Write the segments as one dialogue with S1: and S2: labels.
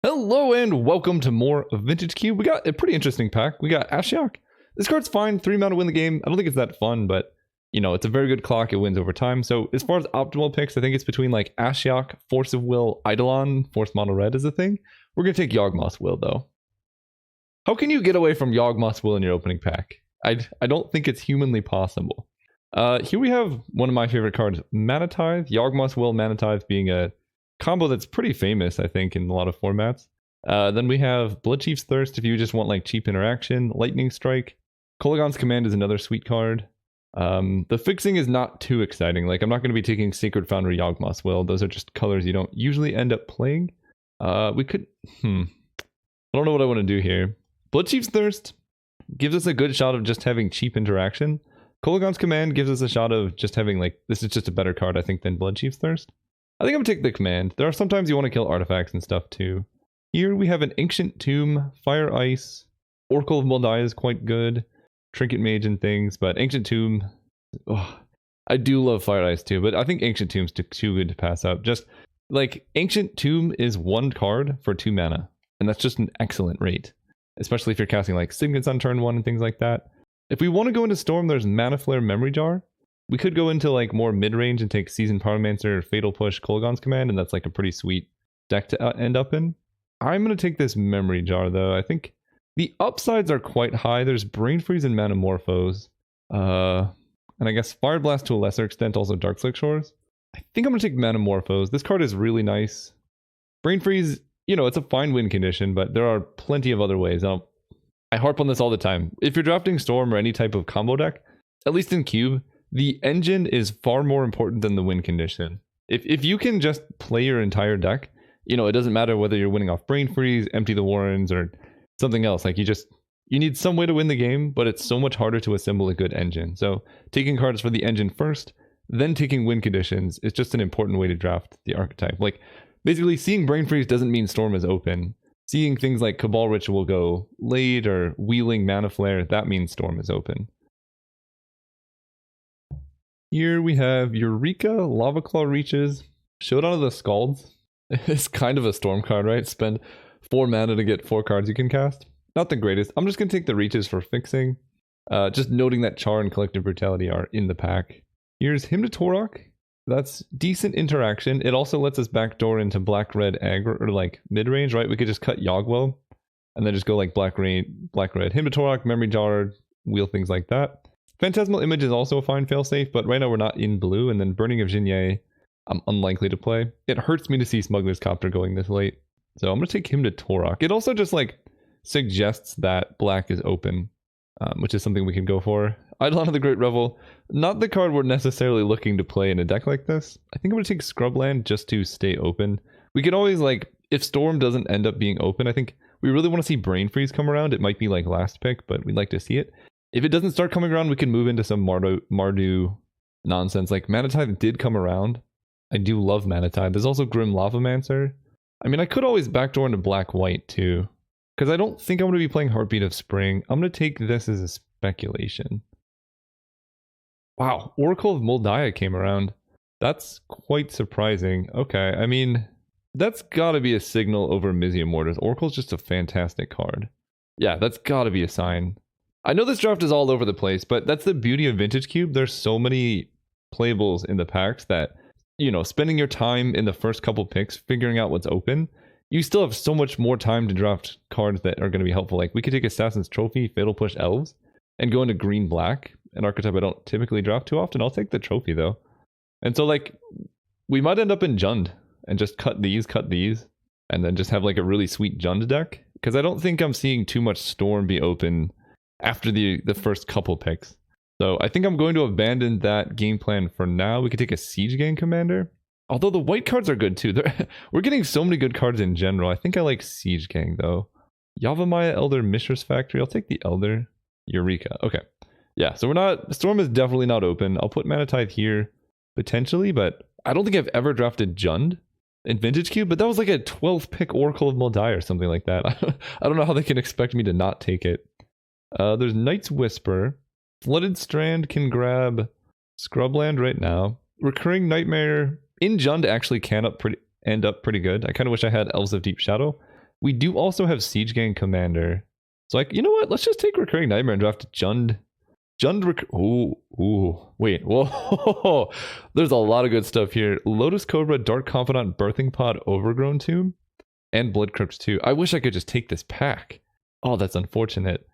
S1: Hello and welcome to more Vintage Cube. We got a pretty interesting pack. We got Ashiok. This card's fine, 3 mana to win the game. I don't think it's that fun, but you know, it's a very good clock. It wins over time. So as far as optimal picks, I think it's between like Ashiok, Force of Will, Eidolon, Force Mono Red is a thing. We're gonna take Yawgmoth's Will though. How can you get away from Yawgmoth's Will in your opening pack? I don't think it's humanly possible. Here we have one of my favorite cards, Mana Tithe. Yawgmoth's Will, Mana Tithe being a combo that's pretty famous, I think, in a lot of formats. Then we have Bloodchief's Thirst if you just want like cheap interaction. Lightning Strike. Kolaghan's Command is another sweet card. The fixing is not too exciting. Like, I'm not going to be taking Sacred Foundry, Yawgmoth's Will. Those are just colors you don't usually end up playing. We could... I don't know what I want to do here. Bloodchief's Thirst gives us a good shot of just having cheap interaction. Kolaghan's Command gives us a shot of just having, like, this is just a better card, I think, than Bloodchief's Thirst. I think I'm going to take the command. There are sometimes you want to kill artifacts and stuff too. Here we have an Ancient Tomb, Fire Ice, Oracle of Moldiah is quite good, Trinket Mage and things, but Ancient Tomb, I do love Fire Ice too, but I think Ancient Tomb's too good to pass up. Just like Ancient Tomb is 1 card for 2 mana, and that's just an excellent rate, especially if you're casting like Signets on turn 1 and things like that. If we want to go into Storm, there's Mana Flare, Memory Jar. We could go into like more mid-range and take Seasoned Pyromancer, Fatal Push, Kolaghan's Command, and that's like a pretty sweet deck to end up in. I'm going to take this Memory Jar though. I think the upsides are quite high. There's Brain Freeze and Manamorphose. And I guess Fire Blast to a lesser extent, also Darkslick Shores. I think I'm going to take Manamorphose. This card is really nice. Brain Freeze, you know, it's a fine win condition, but there are plenty of other ways. I harp on this all the time. If you're drafting Storm or any type of combo deck, at least in Cube, the engine is far more important than the win condition. If you can just play your entire deck, you know, it doesn't matter whether you're winning off Brain Freeze, Empty the Warrens, or something else. Like, you need some way to win the game, but it's so much harder to assemble a good engine. So taking cards for the engine first, then taking win conditions is just an important way to draft the archetype. Like, basically, seeing Brain Freeze doesn't mean Storm is open. Seeing things like Cabal Ritual go late or wheeling Mana Flare, that means Storm is open. Here we have Eureka, Lava Claw Reaches, Showdown of the Scalds. It's kind of a Storm card, right? Spend 4 mana to get 4 cards you can cast. Not the greatest. I'm just going to take the Reaches for fixing. Just noting that Char and Collective Brutality are in the pack. Here's Hymn to Torok. That's decent interaction. It also lets us backdoor into black-red aggro, or like mid-range, right? We could just cut Yawgmoth and then just go like black-red. Hymn to Torok, Memory Jar, wheel things like that. Phantasmal Image is also a fine failsafe, but right now we're not in blue, and then Burning of Jinye, I'm unlikely to play. It hurts me to see Smuggler's Copter going this late, so I'm going to take Hymn to Torok. It also just like suggests that black is open, which is something we can go for. Eidolon of the Great Revel, not the card we're necessarily looking to play in a deck like this. I think I'm going to take Scrubland just to stay open. We can always, like, if Storm doesn't end up being open, I think we really want to see Brain Freeze come around. It might be like last pick, but we'd like to see it. If it doesn't start coming around, we can move into some Mardu nonsense. Like, Mana Tithe did come around. I do love Mana Tithe. There's also Grim Lavamancer. I mean, I could always backdoor into black-white too, because I don't think I'm going to be playing Heartbeat of Spring. I'm going to take this as a speculation. Wow, Oracle of Moldiah came around. That's quite surprising. Okay, I mean, that's got to be a signal over Mizzium Mortars. Oracle's just a fantastic card. Yeah, that's got to be a sign. I know this draft is all over the place, but that's the beauty of Vintage Cube. There's so many playables in the packs that, you know, spending your time in the first couple picks figuring out what's open, you still have so much more time to draft cards that are going to be helpful. Like, we could take Assassin's Trophy, Fatal Push Elves, and go into green-black, an archetype I don't typically draft too often. I'll take the Trophy, though. And so, like, we might end up in Jund and just cut these, and then just have, like, a really sweet Jund deck. Because I don't think I'm seeing too much Storm be open after the first couple picks. So I think I'm going to abandon that game plan for now. We could take a Siege Gang Commander. Although the white cards are good too. We're getting so many good cards in general. I think I like Siege Gang though. Yavimaya Elder, Mishra's Factory. I'll take the Elder. Eureka. Okay. Yeah, so Storm is definitely not open. I'll put Mana Tithe here potentially, but I don't think I've ever drafted Jund in Vintage Cube, but that was like a 12th pick Oracle of Moldiah or something like that. I don't know how they can expect me to not take it. There's Knight's Whisper. Flooded Strand can grab Scrubland right now. Recurring Nightmare in Jund actually can end up pretty good. I kind of wish I had Elves of Deep Shadow. We do also have Siege Gang Commander. So like, you know what? Let's just take Recurring Nightmare and draft Jund. Wait, whoa. There's a lot of good stuff here. Lotus Cobra, Dark Confidant, Birthing Pod, Overgrown Tomb, and Blood Crypt 2. I wish I could just take this pack. Oh, that's unfortunate.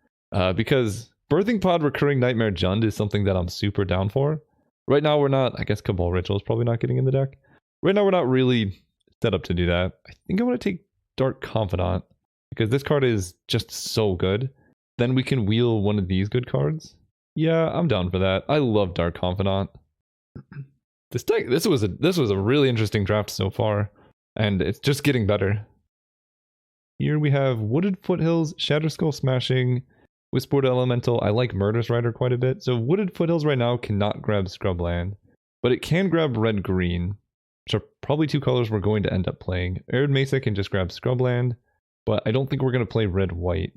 S1: Because Birthing Pod, Recurring Nightmare, Jund is something that I'm super down for. Right now we're not, I guess Cabal Ritual is probably not getting in the deck. Right now we're not really set up to do that. I think I want to take Dark Confidant because this card is just so good. Then we can wheel one of these good cards. Yeah, I'm down for that. I love Dark Confidant. This deck, this was a really interesting draft so far, and it's just getting better. Here we have Wooded Foothills, Shatterskull Smashing, Whispered Elemental. I like Murderous Rider quite a bit. So Wooded Foothills right now cannot grab Scrubland, but it can grab Red-Green, which are probably two colors we're going to end up playing. Arid Mesa can just grab Scrubland, but I don't think we're going to play Red-White.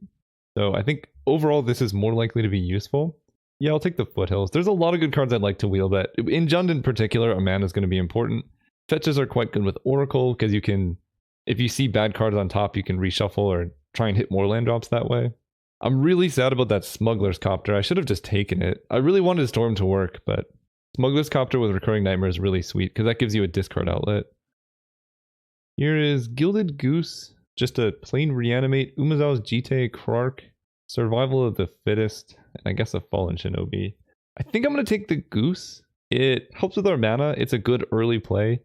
S1: So I think overall this is more likely to be useful. Yeah, I'll take the Foothills. There's a lot of good cards I'd like to wheel, but in Jund in particular, a mana is going to be important. Fetches are quite good with Oracle, because you can, if you see bad cards on top, you can reshuffle or try and hit more land drops that way. I'm really sad about that Smuggler's Copter. I should have just taken it. I really wanted Storm to work, but Smuggler's Copter with Recurring Nightmare is really sweet, because that gives you a discard outlet. Here is Gilded Goose, just a plain Reanimate, Umazao's Jite, Krark, Survival of the Fittest, and I guess a Fallen Shinobi. I think I'm going to take the Goose. It helps with our mana. It's a good early play,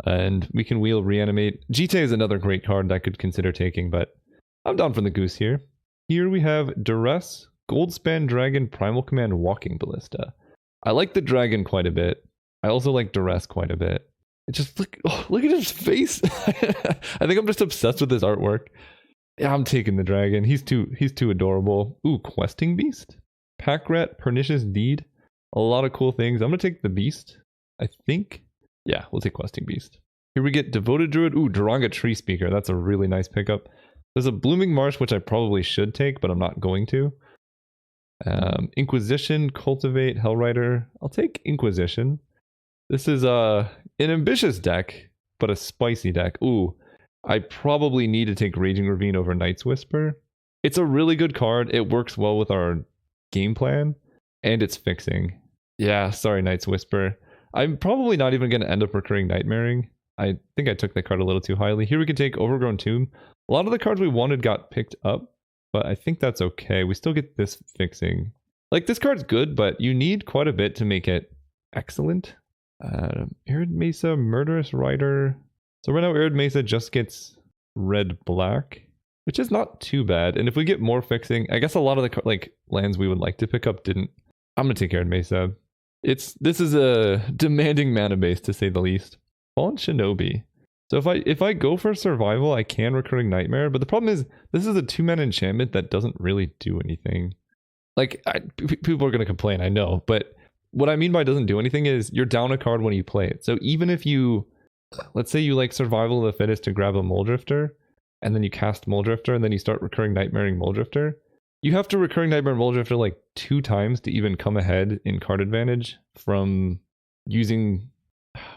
S1: and we can wheel Reanimate. Jite is another great card that I could consider taking, but I'm down for the Goose here. Here we have Duress, Goldspan Dragon, Primal Command, Walking Ballista. I like the Dragon quite a bit. I also like Duress quite a bit. It just, look at his face. I think I'm just obsessed with his artwork. Yeah, I'm taking the Dragon. He's too adorable. Ooh, Questing Beast, Pack Rat, Pernicious Deed. A lot of cool things. I'm gonna take the Beast, I think. Yeah, we'll take Questing Beast. Here we get Devoted Druid. Ooh, Duranga Tree Speaker. That's a really nice pickup. There's a Blooming Marsh, which I probably should take, but I'm not going to. Inquisition, Cultivate, Hellrider. I'll take Inquisition. This is an ambitious deck, but a spicy deck. Ooh, I probably need to take Raging Ravine over Night's Whisper. It's a really good card. It works well with our game plan, and it's fixing. Yeah, sorry, Night's Whisper. I'm probably not even going to end up recurring Nightmaring. I think I took that card a little too highly. Here we can take Overgrown Tomb. A lot of the cards we wanted got picked up, but I think that's okay. We still get this fixing. Like, this card's good, but you need quite a bit to make it excellent. Arid Mesa, Murderous Rider. So right now Arid Mesa just gets red-black, which is not too bad. And if we get more fixing, I guess a lot of the lands we would like to pick up didn't. I'm going to take Arid Mesa. This is a demanding mana base, to say the least. Fallen Shinobi. So if I go for survival, I can Recurring Nightmare, but the problem is this is a 2-mana enchantment that doesn't really do anything. Like, people are going to complain, I know, but what I mean by doesn't do anything is you're down a card when you play it. So even if you, let's say you like Survival of the Fittest to grab a Muldrifter, and then you cast Muldrifter, and then you start Recurring Nightmaring Muldrifter, you have to Recurring Nightmare Muldrifter like 2 times to even come ahead in card advantage from using,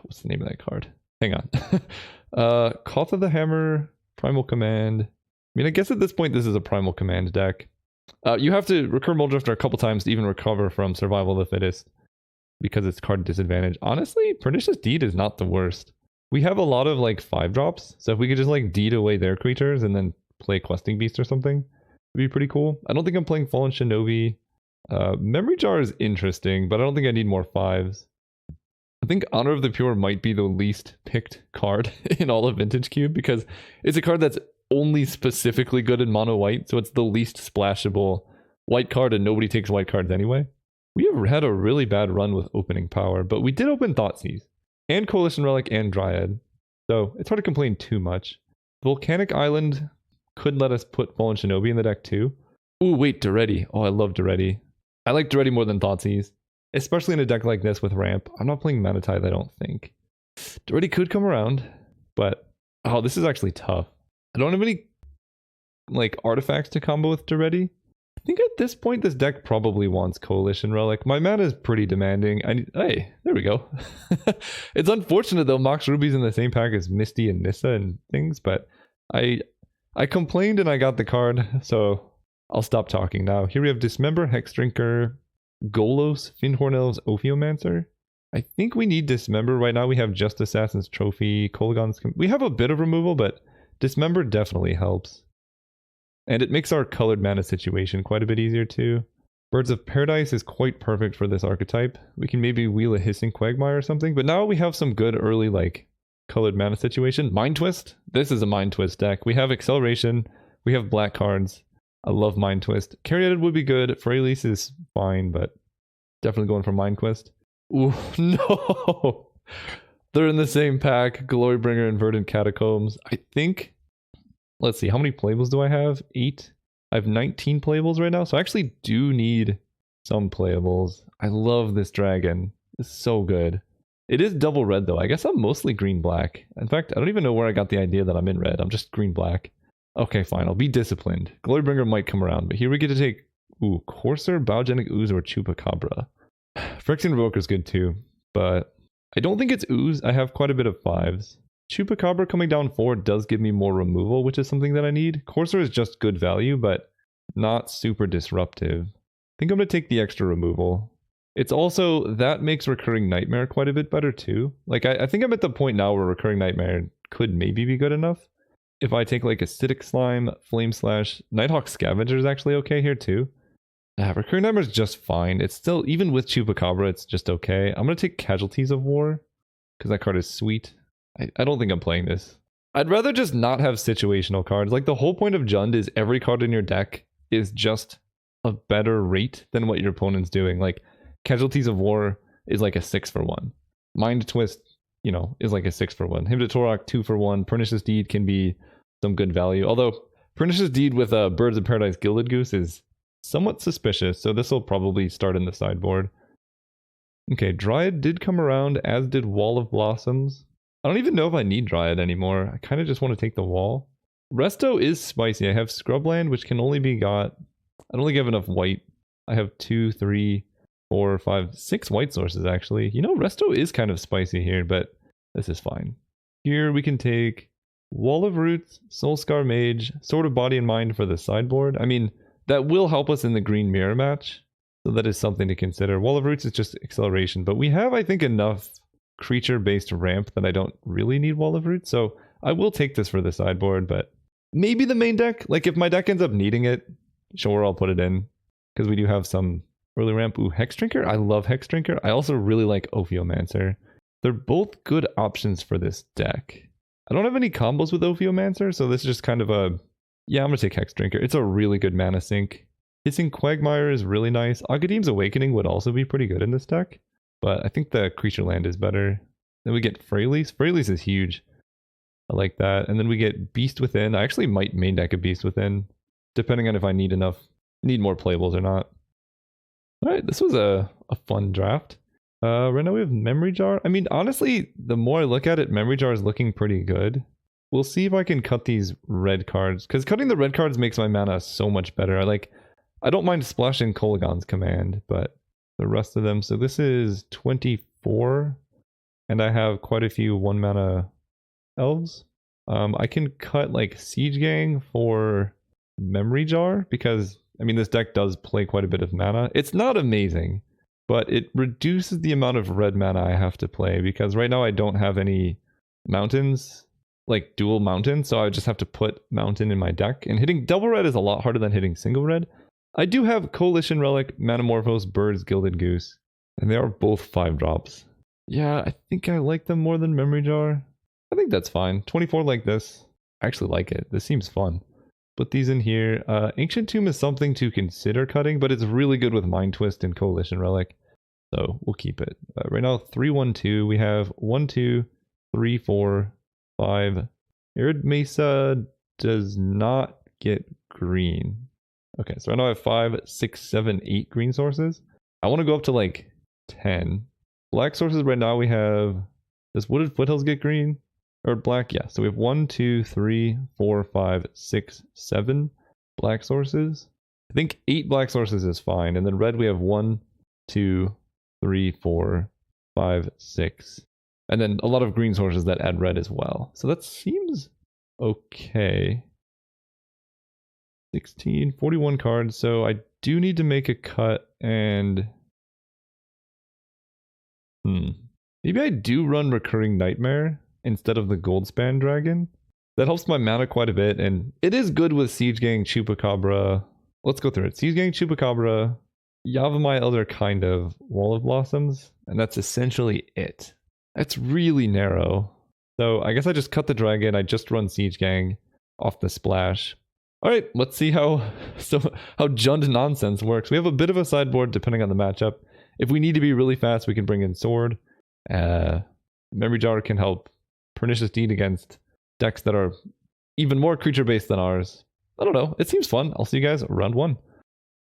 S1: what's the name of that card? Hang on. Koth of the Hammer, Primal Command. I mean, I guess at this point this is a Primal Command deck. You have to recur Muldrifter a couple times to even recover from Survival of the Fittest, because it's card disadvantage. Honestly, Pernicious Deed is not the worst. We have a lot of like 5-drops, so if we could just like deed away their creatures and then play Questing Beast or something, it'd be pretty cool. I don't think I'm playing Fallen Shinobi. Memory Jar is interesting, but I don't think I need more 5s. I think Honor of the Pure might be the least picked card in all of Vintage Cube, because it's a card that's only specifically good in mono white, so it's the least splashable white card, and nobody takes white cards anyway. We have had a really bad run with opening power, but we did open Thoughtseize, and Coalition Relic, and Dryad, so it's hard to complain too much. Volcanic Island could let us put Fallen Shinobi in the deck too. Ooh, wait, Duretti. Oh, I love Duretti. I like Duretti more than Thoughtseize, especially in a deck like this with ramp. I'm not playing Mana Tithe, I don't think. Duretti could come around, but oh, this is actually tough. I don't have any like artifacts to combo with Duretti. I think at this point this deck probably wants Coalition Relic. My mana is pretty demanding. Hey, there we go. It's unfortunate though, Mox Ruby's in the same pack as Misty and Nissa and things, but I I complained and I got the card, so I'll stop talking now. Here we have Dismember, Hexdrinker, Golos, Fyndhorn Elves, Ophiomancer. I think we need Dismember. Right now we have just Assassin's Trophy, Kolaghan's... We have a bit of removal, but Dismember definitely helps. And it makes our colored mana situation quite a bit easier too. Birds of Paradise is quite perfect for this archetype. We can maybe wheel a Hissing Quagmire or something, but now we have some good early like colored mana situation. Mind Twist. This is a Mind Twist deck. We have Acceleration. We have black cards. I love Mind Twist. Caryatid would be good. Freylease is fine, but definitely going for Mind Twist. Ooh, no! They're in the same pack. Glorybringer and Verdant Catacombs. I think... Let's see, how many playables do I have? 8? I have 19 playables right now, so I actually do need some playables. I love this dragon. It's so good. It is double red though. I guess I'm mostly green-black. In fact, I don't even know where I got the idea that I'm in red. I'm just green-black. Okay, fine. I'll be disciplined. Glorybringer might come around, but here we get to take... Ooh, Courser, Biogenic Ooze, or Chupacabra. Phyrexian Revoker's good too, but I don't think it's Ooze. I have quite a bit of 5s. Chupacabra coming down 4 does give me more removal, which is something that I need. Courser is just good value, but not super disruptive. I think I'm going to take the extra removal. It's also, that makes Recurring Nightmare quite a bit better too. Like, I think I'm at the point now where Recurring Nightmare could maybe be good enough. If I take like Acidic Slime, Flame Slash, Nighthawk Scavenger is actually okay here too. Recurring Nightmare is just fine. It's still, even with Chupacabra, it's just okay. I'm going to take Casualties of War, because that card is sweet. I don't think I'm playing this. I'd rather just not have situational cards. Like, the whole point of Jund is every card in your deck is just a better rate than what your opponent's doing. Like, Casualties of War is like a 6-for-1. Mind Twist, you know, is like a 6-for-1. Hymn to Torok, 2-for-1. Pernicious Deed can be some good value. Although, Pernicious Deed with Birds of Paradise Gilded Goose is somewhat suspicious, so this will probably start in the sideboard. Okay, Dryad did come around, as did Wall of Blossoms. I don't even know if I need Dryad anymore. I kind of just want to take the wall. Resto is spicy. I have Scrubland, which can only be got... I don't think I have enough white. I have 2, 3, 4, 5, 6 white sources, actually. You know, Resto is kind of spicy here, but this is fine. Here we can take Wall of Roots, Soulscar Mage, Sword of Body and Mind for the sideboard. I mean, that will help us in the green mirror match, so that is something to consider. Wall of Roots is just acceleration, but we have, I think, enough creature-based ramp that I don't really need Wall of Roots, so I will take this for the sideboard, but maybe the main deck. Like, if my deck ends up needing it, sure, I'll put it in, because we do have some early ramp. Ooh, Hexdrinker? I love Hexdrinker. I also really like Ophiomancer. They're both good options for this deck. I don't have any combos with Ophiomancer, so this is just kind of a... Yeah, I'm going to take Hexdrinker. It's a really good mana sink. Hissing Quagmire is really nice. Agadeem's Awakening would also be pretty good in this deck, but I think the creature land is better. Then we get Freylease. Freylease is huge. I like that. And then we get Beast Within. I actually might main deck a Beast Within, depending on if I need more playables or not. Alright, this was a fun draft. Right now we have Memory Jar. I mean, honestly, the more I look at it, Memory Jar is looking pretty good. We'll see if I can cut these red cards, because cutting the red cards makes my mana so much better. I don't mind splashing Kolaghan's Command, but the rest of them... So this is 24, and I have quite a few 1-mana elves. I can cut like Siege Gang for Memory Jar, because, I mean, this deck does play quite a bit of mana. It's not amazing, but it reduces the amount of red mana I have to play, because right now I don't have any mountains, like dual mountains, so I just have to put mountain in my deck, and hitting double red is a lot harder than hitting single red. I do have Coalition Relic, Manamorphose, Birds, Gilded Goose, and they are both 5-drops. Yeah, I think I like them more than Memory Jar. I think that's fine. 24 like this. I actually like it. This seems fun. Put these in here. Ancient Tomb is something to consider cutting, but it's really good with Mind Twist and Coalition Relic, so we'll keep it. Right now, 3-1-2. We have 1, 2, 3, 4, 5. Arid Mesa does not get green. Okay, so right now I have 5, 6, 7, 8 green sources. I want to go up to like 10. Black sources right now we have... Does Wooded Foothills get green? Or black? Yeah, so we have 1, 2, 3, 4, 5, 6, 7 black sources. I think 8 black sources is fine. And then red we have 1, 2, 3, 4, 5, 6. And then a lot of green sources that add red as well. So that seems okay. 16, 41 cards. So I do need to make a cut and... Maybe I do run Recurring Nightmare instead of the Goldspan Dragon. That helps my mana quite a bit, and it is good with Siege Gang, Chupacabra. Let's go through it. Siege Gang, Chupacabra, Yavimaya Elder, kind of, Wall of Blossoms, and that's essentially it. That's really narrow. So I guess I just cut the dragon, I just run Siege Gang off the splash. Alright, let's see how Jund nonsense works. We have a bit of a sideboard depending on the matchup. If we need to be really fast, we can bring in Sword. Memory Jar can help Pernicious Deed against decks that are even more creature-based than ours. I don't know. It seems fun. I'll see you guys round 1.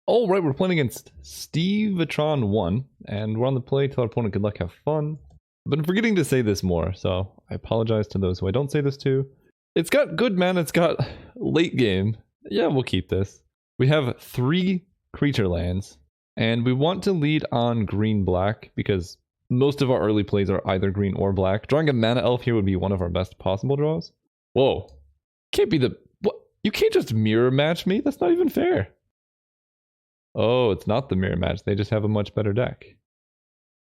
S1: All right, we're playing against Stevetron 1, and we're on the play. Tell our opponent good luck, have fun. I've been forgetting to say this more, so I apologize to those who I don't say this to. It's got good mana. It's got late game. Yeah, we'll keep this. We have 3 creature lands, and we want to lead on green-black because most of our early plays are either green or black. Drawing a mana elf here would be one of our best possible draws. Whoa. Can't be the... What? You can't just mirror match me? That's not even fair. Oh, it's not the mirror match. They just have a much better deck.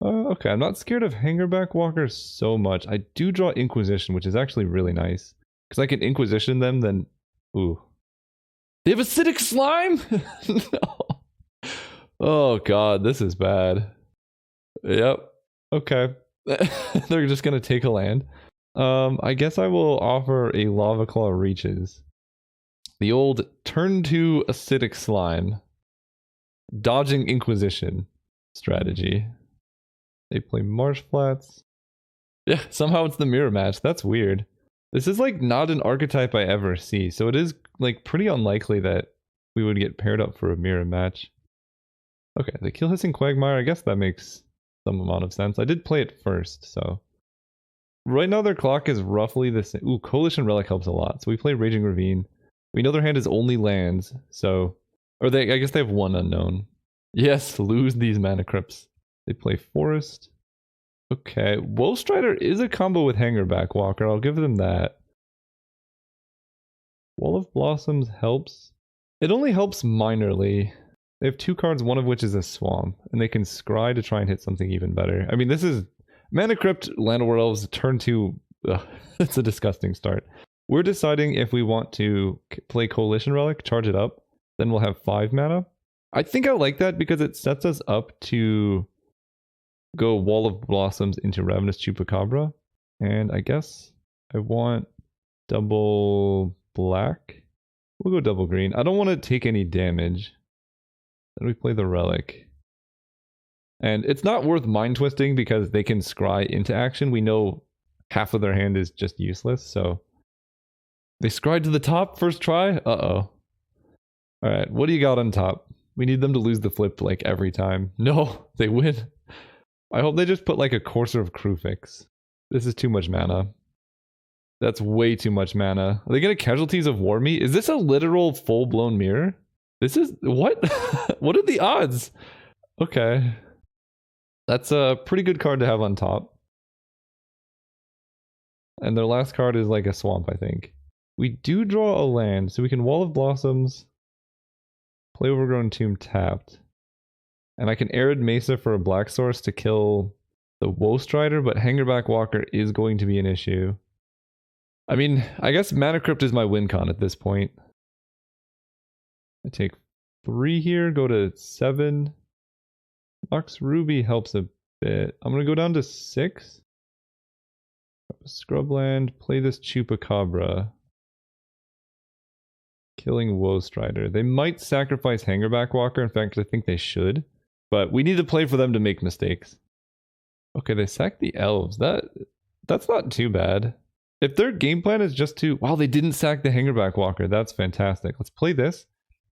S1: Okay, I'm not scared of Hangerback Walker so much. I do draw Inquisition, which is actually really nice. Because I can Inquisition them, then... Ooh. They have Acidic Slime?! No. Oh god, this is bad. Yep. Okay. They're just gonna take a land. I guess I will offer a Lava Claw Reaches. The old turn 2 Acidic Slime. Dodging Inquisition strategy. They play Marsh Flats. Yeah, somehow it's the mirror match. That's weird. This is like not an archetype I ever see, so it is like pretty unlikely that we would get paired up for a mirror match. Okay, the Kill Hissing Quagmire, I guess that makes some amount of sense. I did play it first, so... Right now their clock is roughly the same. Ooh, Coalition Relic helps a lot. So we play Raging Ravine. We know their hand is only lands, so... Or they, I guess they have 1 unknown. Yes, lose these mana crypts. They play Forest. Okay, Woe Strider is a combo with Hangerback Walker. I'll give them that. Wall of Blossoms helps. It only helps minorly. They have 2 cards, one of which is a Swamp, and they can scry to try and hit something even better. I mean, this is Mana Crypt, Llanowar Elves, turn 2. Ugh, it's a disgusting start. We're deciding if we want to play Coalition Relic, charge it up, then we'll have 5 mana. I think I like that because it sets us up to go Wall of Blossoms into Ravenous Chupacabra. And I guess I want double black. We'll go double green. I don't want to take any damage. Then we play the Relic. And it's not worth mind twisting because they can scry into action. We know half of their hand is just useless, so... They scried to the top first try? Uh-oh. Alright, what do you got on top? We need them to lose the flip like every time. No, they win. I hope they just put like a Courser of Krufix. This is too much mana. That's way too much mana. Are they gonna Casualties of War me? Is this a literal full-blown mirror? This is... What? What are the odds? Okay. That's a pretty good card to have on top. And their last card is like a swamp, I think. We do draw a land, so we can Wall of Blossoms, play Overgrown Tomb tapped. And I can Arid Mesa for a black source to kill the Woe Strider, but Hangerback Walker is going to be an issue. I mean, I guess Mana Crypt is my win con at this point. I take 3 here, go to 7. Lux Ruby helps a bit. I'm gonna go down to 6. Scrubland, play this Chupacabra. Killing Woe Strider. They might sacrifice Hangerback Walker, in fact I think they should. But we need to play for them to make mistakes. Okay, they sack the elves. That's not too bad. If their game plan is just to... Wow, they didn't sack the Hangerback Walker. That's fantastic. Let's play this.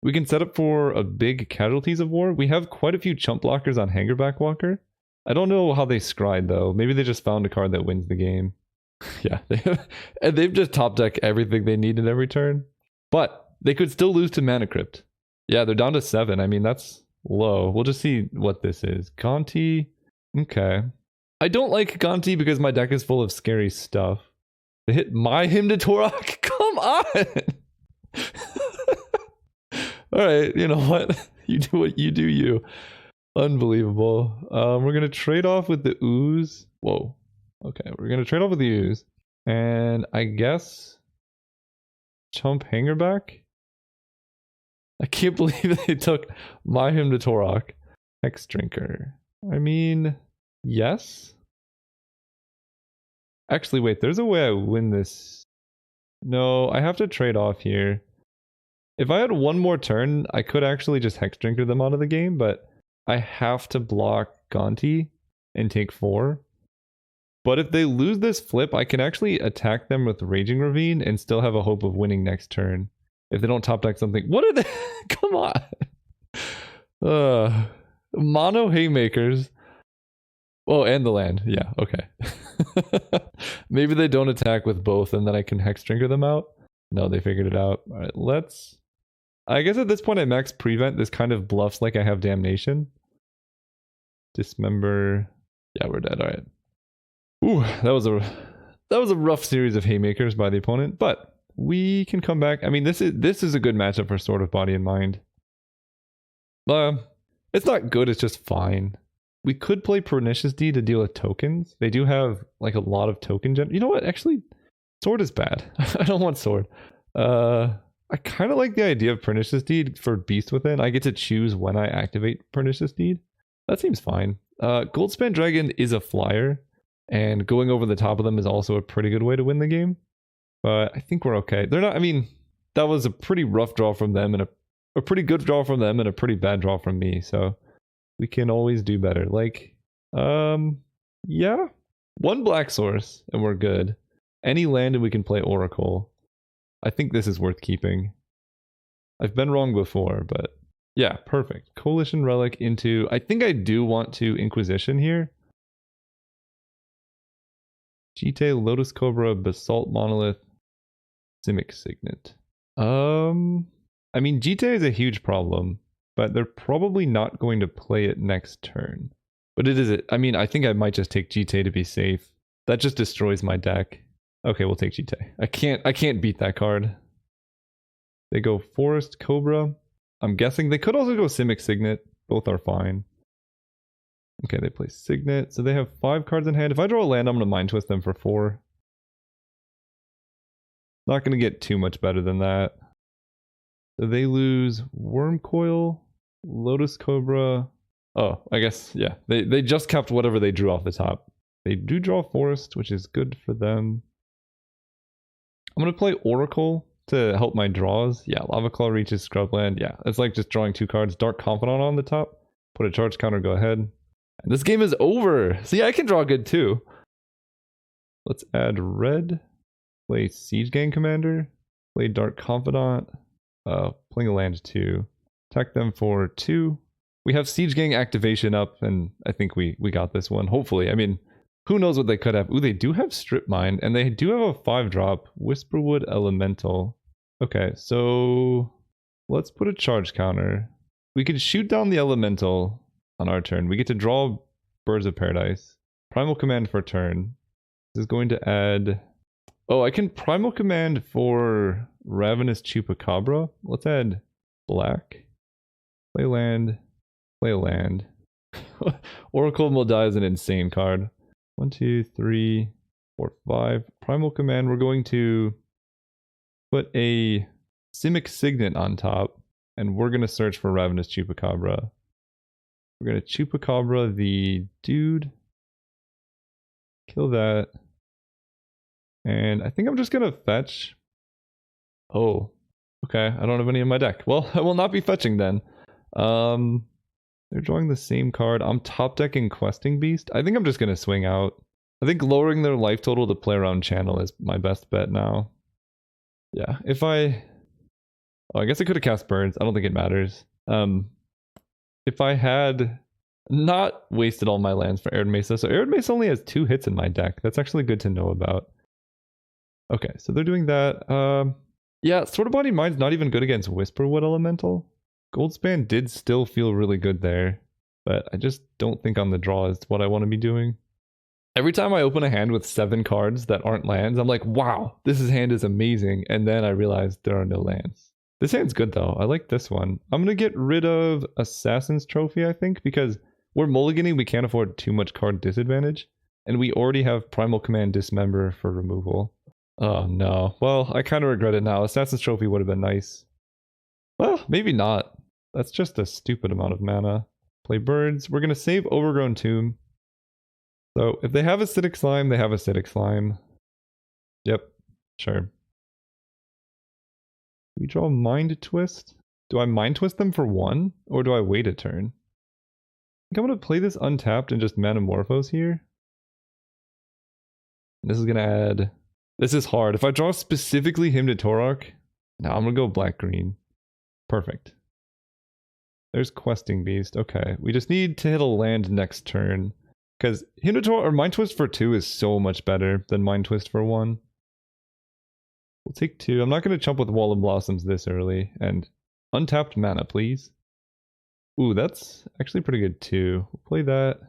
S1: We can set up for a big Casualties of War. We have quite a few chump blockers on Hangerback Walker. I don't know how they scried though. Maybe they just found a card that wins the game. Yeah, they've just top deck everything they need in every turn. But they could still lose to Mana Crypt. Yeah, they're down to 7. I mean, that's low. We'll just see what this is. Gonti. Okay. I don't like Gonti because my deck is full of scary stuff. They hit my Hymn to Torok? Come on! All right, you know what? You do what you do, you. Unbelievable. We're gonna trade off with the ooze. Whoa. Okay, we're gonna trade off with the ooze. And I guess chump hanger back? I can't believe they took my hymn to Torok. Hex drinker. I mean, yes. Actually, wait, there's a way I win this. No, I have to trade off here. If I had one more turn, I could actually just Hex Drinker them out of the game, but I have to block Gonti and take 4. But if they lose this flip, I can actually attack them with Raging Ravine and still have a hope of winning next turn. If they don't top deck something. What are they? Come on. Mono Haymakers. Oh, and the land. Yeah, okay. Maybe they don't attack with both and then I can Hex Drinker them out. No, they figured it out. All right, let's... I guess at this point I max prevent. This kind of bluffs like I have Damnation. Dismember. Yeah, we're dead. All right. Ooh, that was a rough series of haymakers by the opponent, but we can come back. I mean, this is a good matchup for Sword of Body and Mind. It's not good. It's just fine. We could play Pernicious Deed to deal with tokens. They do have like a lot of token gen. You know what? Actually, Sword is bad. I don't want Sword. I kind of like the idea of Pernicious Deed for Beast Within. I get to choose when I activate Pernicious Deed. That seems fine. Goldspan Dragon is a flyer, and going over the top of them is also a pretty good way to win the game. But I think we're okay. They're not, I mean, that was a pretty rough draw from them, and a pretty good draw from them, and a pretty bad draw from me, so we can always do better. Like, yeah. One black source, and we're good. Any land and we can play Oracle. I think this is worth keeping. I've been wrong before, but yeah, perfect. Coalition Relic into... I think I do want to Inquisition here. Jite, Lotus Cobra, Basalt Monolith, Simic Signet. I mean, Jite is a huge problem, but they're probably not going to play it next turn. But it is... I mean, I think I might just take Jite to be safe. That just destroys my deck. Okay, we'll take Jite. I can't beat that card. They go Forest, Cobra. I'm guessing they could also go Simic Signet. Both are fine. Okay, they play Signet. So they have 5 cards in hand. If I draw a land, I'm going to Mind Twist them for 4. Not going to get too much better than that. So they lose Worm Coil, Lotus Cobra. Oh, I guess, yeah. They just kept whatever they drew off the top. They do draw Forest, which is good for them. I'm going to play Oracle to help my draws. Yeah, Lava Claw reaches Scrubland. Yeah, it's like just drawing 2 cards. Dark Confidant on the top. Put a charge counter, go ahead. And this game is over. See, I can draw good too. Let's add red. Play Siege Gang Commander. Play Dark Confidant. Playing a land 2. Attack them for 2. We have Siege Gang activation up, and I think we got this one. Hopefully. I mean, who knows what they could have. Ooh, they do have Strip Mine, and they do have a 5-drop. Whisperwood Elemental. Okay, so let's put a charge counter. We could shoot down the Elemental on our turn. We get to draw Birds of Paradise. Primal Command for turn. This is going to add... Oh, I can Primal Command for Ravenous Chupacabra. Let's add black. Play land. Play a land. Oracle will die is an insane card. 1, 2, 3, 4, 5. Primal Command, we're going to put a Simic Signet on top, and we're going to search for Ravenous Chupacabra. We're going to Chupacabra the dude. Kill that. And I think I'm just going to fetch. Oh, okay. I don't have any in my deck. Well, I will not be fetching then. They're drawing the same card. I'm top decking Questing Beast. I think I'm just going to swing out. I think lowering their life total to play around channel is my best bet now. Yeah, if I... Oh, I guess I could have cast Birds. I don't think it matters. If I had not wasted all my lands for Arid Mesa. So Arid Mesa only has 2 hits in my deck. That's actually good to know about. Okay, so they're doing that. Yeah, Sword of Body and Mind's not even good against Whisperwood Elemental. Goldspan did still feel really good there, but I just don't think on the draw is what I want to be doing. Every time I open a hand with 7 cards that aren't lands, I'm like, wow, this hand is amazing. And then I realize there are no lands. This hand's good though. I like this one. I'm gonna get rid of Assassin's Trophy, I think, because we're mulliganing, we can't afford too much card disadvantage. And we already have Primal Command Dismember for removal. Oh no. Well, I kind of regret it now. Assassin's Trophy would have been nice. Well, maybe not. That's just a stupid amount of mana. Play birds. We're gonna save Overgrown Tomb. So if they have Acidic Slime, they have Acidic Slime. Yep, sure. We draw Mind Twist. Do I Mind Twist them for 1? Or do I wait a turn? I think I'm gonna play this untapped and just Metamorphose here. This is gonna add... This is hard. If I draw specifically Hymn to Torok, no, I'm gonna go black-green. Perfect. There's Questing Beast. Okay, we just need to hit a land next turn. Because Hymn to Torok or Mind Twist for 2 is so much better than Mind Twist for 1. We'll take 2. I'm not going to chump with Wall of Blossoms this early. And untapped mana, please. Ooh, that's actually pretty good too. We'll play that.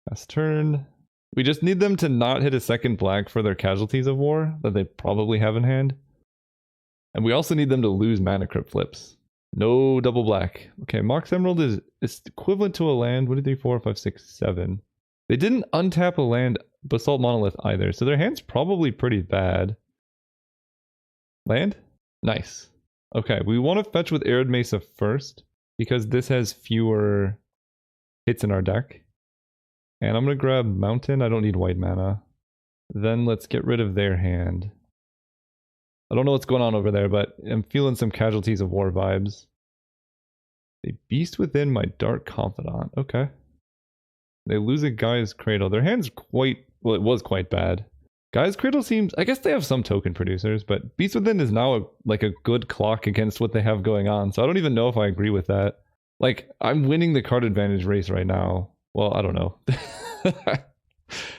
S1: Last turn. We just need them to not hit a second black for their Casualties of War that they probably have in hand. And we also need them to lose Mana Crypt flips. No double black. Okay, Mox Emerald is equivalent to a land. 1, 2, 3, 4, 5, 6, 7. They didn't untap a land Basalt Monolith either, so their hand's probably pretty bad. Land? Nice. Okay, we want to fetch with Arid Mesa first, because this has fewer hits in our deck. And I'm going to grab Mountain. I don't need white mana. Then let's get rid of their hand. I don't know what's going on over there, but I'm feeling some Casualties of War vibes. They Beast Within my Dark Confidant. Okay. They lose a Gaia's Cradle. Their hand's quite... Well, it was quite bad. Gaia's Cradle seems... I guess they have some token producers, but Beast Within is now like a good clock against what they have going on, so I don't even know if I agree with that. Like, I'm winning the card advantage race right now. Well, I don't know.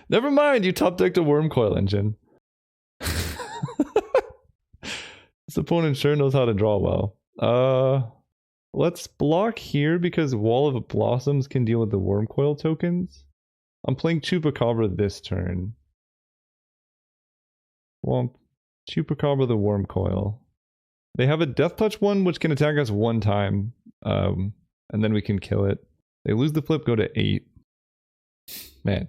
S1: Never mind, you top decked a Wormcoil Engine. This opponent sure knows how to draw well. Let's block here because Wall of Blossoms can deal with the Wormcoil tokens. I'm playing Chupacabra this turn. Womp. Chupacabra the Wormcoil. They have a Death Touch one which can attack us 1 time. And then we can kill it. They lose the flip, go to 8. Man.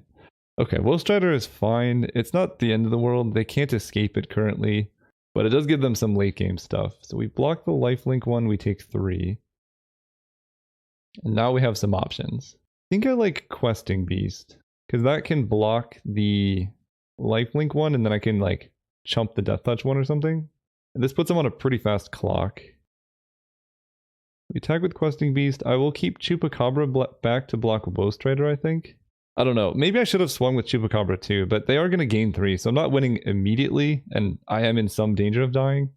S1: Okay, Will Strider is fine. It's not the end of the world. They can't escape it currently. But it does give them some late game stuff. So we block the lifelink one, we take 3. And now we have some options. I think I like Questing Beast. Because that can block the lifelink one and then I can like chump the Death Touch one or something. And this puts them on a pretty fast clock. We attack with Questing Beast. I will keep Chupacabra back to block Woe Strider, I think. I don't know. Maybe I should have swung with Chupacabra too, but they are going to gain 3, so I'm not winning immediately, and I am in some danger of dying.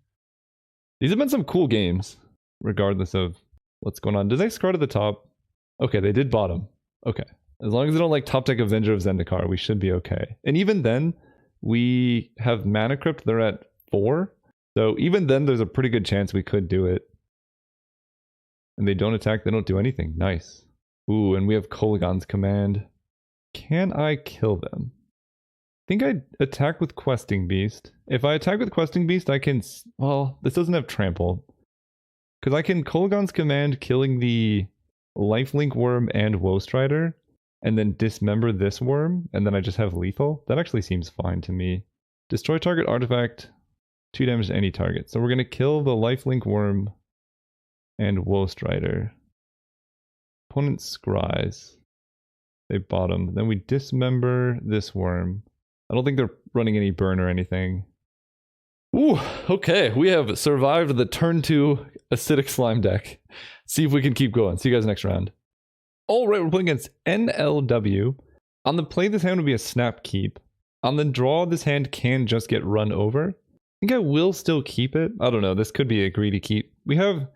S1: These have been some cool games, regardless of what's going on. Did they scry to the top? Okay, they did bottom. Okay. As long as they don't like top deck Avenger of Zendikar, we should be okay. And even then, we have Mana Crypt, they're at 4. So even then, there's a pretty good chance we could do it. And they don't attack, they don't do anything. Nice. Ooh, and we have Kolaghan's Command. Can I kill them? I think I attack with Questing Beast. If I attack with Questing Beast, I can... Well, this doesn't have Trample. Because I can Kolaghan's Command killing the Lifelink Worm and Woe Strider, and then dismember this worm, and then I just have lethal. That actually seems fine to me. Destroy target artifact, 2 damage to any target. So we're going to kill the Lifelink Worm and Woe Strider. Opponent scries. They bottom. Then we dismember this worm. I don't think they're running any burn or anything. Ooh, okay. We have survived the turn 2 Acidic Slime deck. See if we can keep going. See you guys next round. Alright, we're playing against NLW. On the play, this hand would be a snap keep. On the draw, this hand can just get run over. I think I will still keep it. I don't know. This could be a greedy keep. We have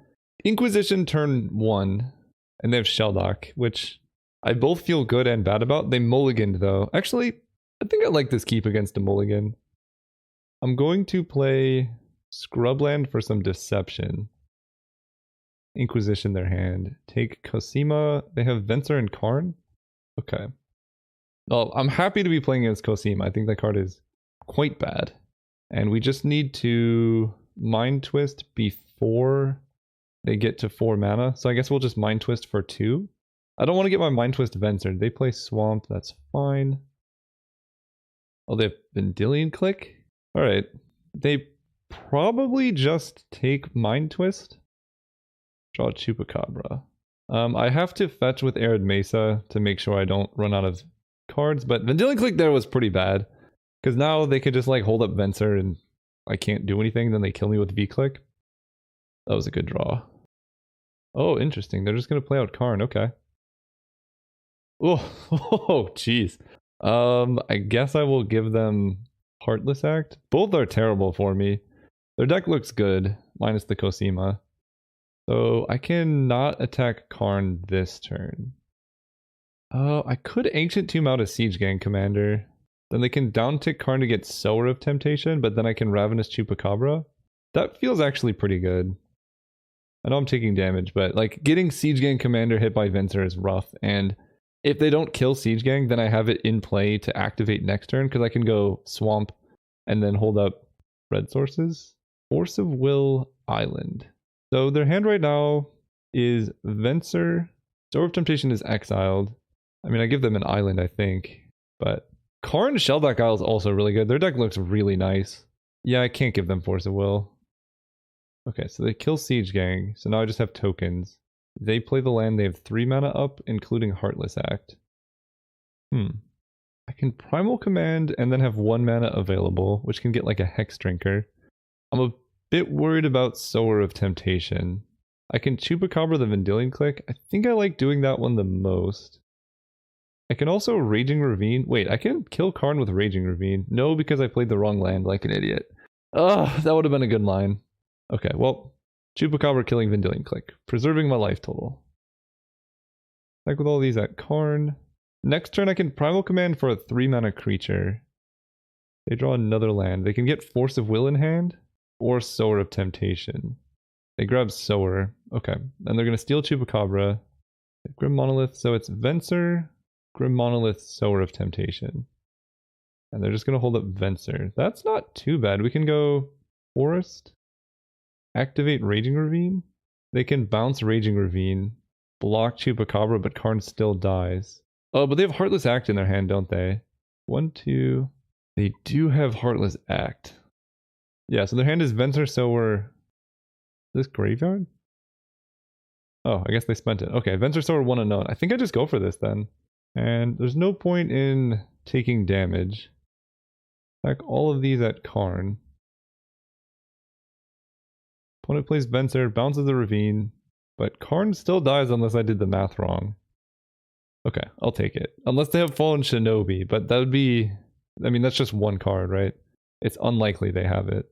S1: Inquisition turn 1, and they have Shelldock, which I both feel good and bad about. They mulliganed though. Actually, I think I like this keep against a mulligan. I'm going to play Scrubland for some deception. Inquisition their hand. Take Cosima. They have Venser and Karn? Okay. Well, I'm happy to be playing against Cosima. I think that card is quite bad. And we just need to Mind Twist before they get to 4 mana. So I guess we'll just Mind Twist for 2. I don't want to get my Mind Twist Venser. They play Swamp, that's fine. Oh, they have Vendilion Click? Alright. They probably just take Mind Twist. Draw Chupacabra. I have to fetch with Arid Mesa to make sure I don't run out of cards, but Vendilion Click there was pretty bad. Because now they could just like hold up Venser and I can't do anything, then they kill me with V-Click. That was a good draw. Oh, interesting. They're just going to play out Karn. Okay. Oh, jeez. I guess I will give them Heartless Act. Both are terrible for me. Their deck looks good, minus the Cosima. So I cannot attack Karn this turn. I could Ancient Tomb out a Siege Gang Commander. Then they can down-tick Karn to get Sower of Temptation, but then I can Ravenous Chupacabra. That feels actually pretty good. I know I'm taking damage, but like getting Siege Gang Commander hit by Venser is rough, and if they don't kill Siege Gang, then I have it in play to activate next turn, because I can go Swamp and then hold up red sources. Force of Will Island. So their hand right now is Venser. Sower of Temptation is exiled. I mean, I give them an island, I think, but Karn Shellback Isle is also really good. Their deck looks really nice. Yeah, I can't give them Force of Will. Okay, so they kill Siege Gang, so now I just have tokens. They play the land, they have 3 mana up, including Heartless Act. I can Primal Command and then have 1 mana available, which can get like a Hex Drinker. I'm a bit worried about Sower of Temptation. I can Chupacabra the Vendilion Click. I think I like doing that one the most. I can also Raging Ravine. Wait, I can kill Karn with Raging Ravine. No, because I played the wrong land like an idiot. Ugh, that would have been a good line. Okay, well, Chupacabra killing Vendilion Click. Preserving my life total. Like with all these at Karn. Next turn I can Primal Command for a 3 mana creature. They draw another land. They can get Force of Will in hand or Sower of Temptation. They grab Sower. Okay, and they're going to steal Chupacabra. Grim Monolith, so it's Venser, Grim Monolith, Sower of Temptation. And they're just going to hold up Venser. That's not too bad. We can go Forest. Activate Raging Ravine. They can bounce Raging Ravine. Block Chupacabra, but Karn still dies. Oh, but they have Heartless Act in their hand, don't they? 1, 2. They do have Heartless Act. Yeah, so their hand is Venser, Sower. This graveyard? Oh, I guess they spent it. Okay, Venser, Sower, 1 unknown. I think I just go for this then. And there's no point in taking damage. Attack all of these at Karn. Opponent plays Venser, bounces the Ravine, but Karn still dies unless I did the math wrong. Okay, I'll take it. Unless they have Fallen Shinobi, but that would be... I mean, that's just 1 card, right? It's unlikely they have it.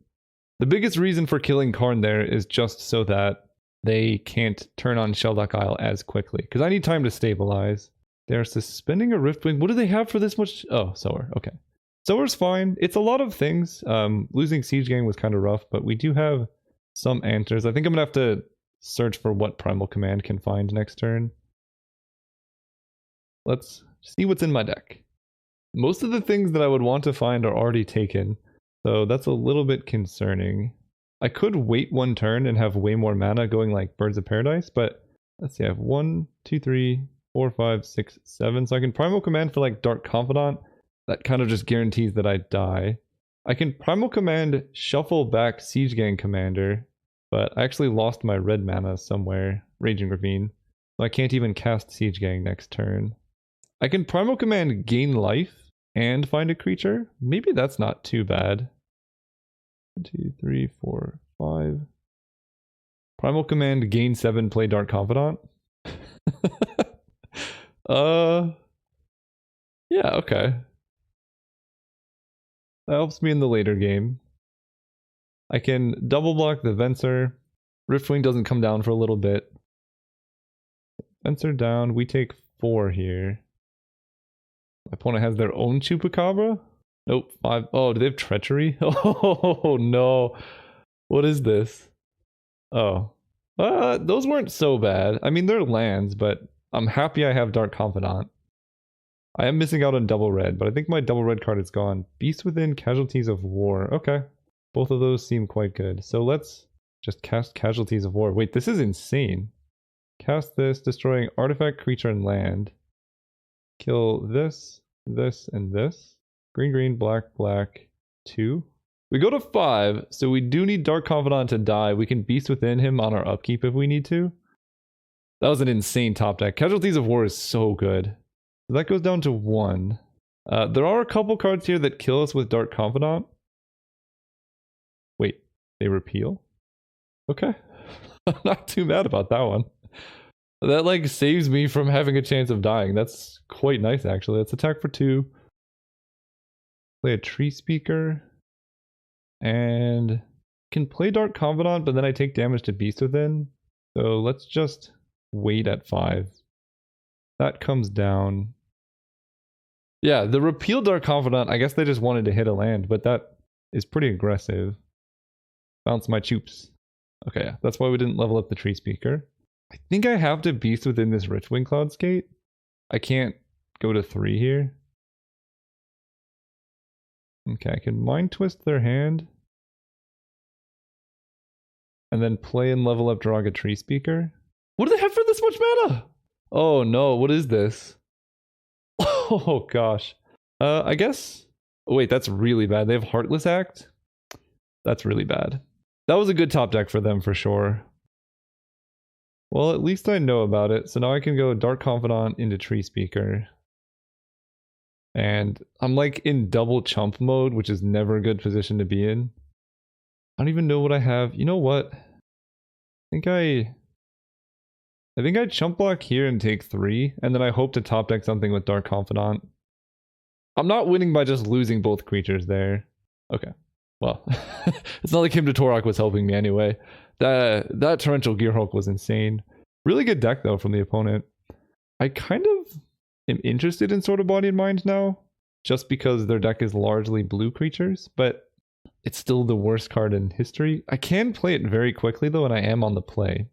S1: The biggest reason for killing Karn there is just so that they can't turn on Shellback Isle as quickly, because I need time to stabilize. They're suspending a Riftwing. What do they have for this much? Oh, Sower. Okay. Sower's fine. It's a lot of things. Losing Siege Gang was kind of rough, but we do have some answers. I think I'm going to have to search for what Primal Command can find next turn. Let's see what's in my deck. Most of the things that I would want to find are already taken, so that's a little bit concerning. I could wait 1 turn and have way more mana going like Birds of Paradise, but let's see, I have 1, 2, 3, 4, 5, 6, 7, so I can Primal Command for like Dark Confidant. That kind of just guarantees that I die. I can Primal Command shuffle back Siege Gang Commander, but I actually lost my red mana somewhere, Raging Ravine, so I can't even cast Siege Gang next turn. I can Primal Command gain life and find a creature. Maybe that's not too bad. 1, 2, 3, 4, 5. Primal Command gain 7, play Dark Confidant. Yeah, okay. That helps me in the later game. I can double block the Venser. Riftwing doesn't come down for a little bit. Venser down. We take 4 here. My opponent has their own Chupacabra? Nope, 5. Oh, do they have Treachery? Oh, no. What is this? Oh. Those weren't so bad. I mean, they're lands, but I'm happy I have Dark Confidant. I am missing out on double red, but I think my double red card is gone. Beast Within, Casualties of War. Okay. Both of those seem quite good. So let's Just cast Casualties of War. Wait, this is insane. Cast this, destroying artifact, creature, and land. Kill this, this, and this. Green, green, black, black. 2. We go to 5, so we do need Dark Confidant to die. We can Beast Within him on our upkeep if we need to. That was an insane top deck. Casualties of War is so good. So that goes down to 1. There are a couple cards here that kill us with Dark Confidant. Wait, they repeal? Okay. I'm not too mad about that one. That like saves me from having a chance of dying. That's quite nice actually. Let's attack for 2. Play a Tree Speaker. And can play Dark Confidant, but then I take damage to Beast Within. So let's just wait at 5. That comes down. Yeah, the repeal Dark Confidant, I guess they just wanted to hit a land, but that is pretty aggressive. Bounce my choops. Okay, yeah, that's why we didn't level up the Tree Speaker. I think I have to Beast Within this Richwing Cloud Skate. I can't go to 3 here. Okay, I can Mind Twist their hand. And then play and level up Draga Tree Speaker. What do they have for this much mana? Oh no, what is this? Oh gosh. I guess... Oh, wait, that's really bad. They have Heartless Act? That's really bad. That was a good top deck for them for sure. Well, at least I know about it. So now I can go Dark Confidant into Tree Speaker. And I'm like in double chump mode, which is never a good position to be in. I don't even know what I have. You know what? I think I chump block here and take 3, and then I hope to top deck something with Dark Confidant. I'm not winning by just losing both creatures there. Okay. Well, it's not like Hymn to Torok was helping me anyway. That Torrential Gearhulk was insane. Really good deck though from the opponent. I kind of am interested in Sword of Body and Mind now, just because their deck is largely blue creatures, but it's still the worst card in history. I can play it very quickly though, and I am on the play.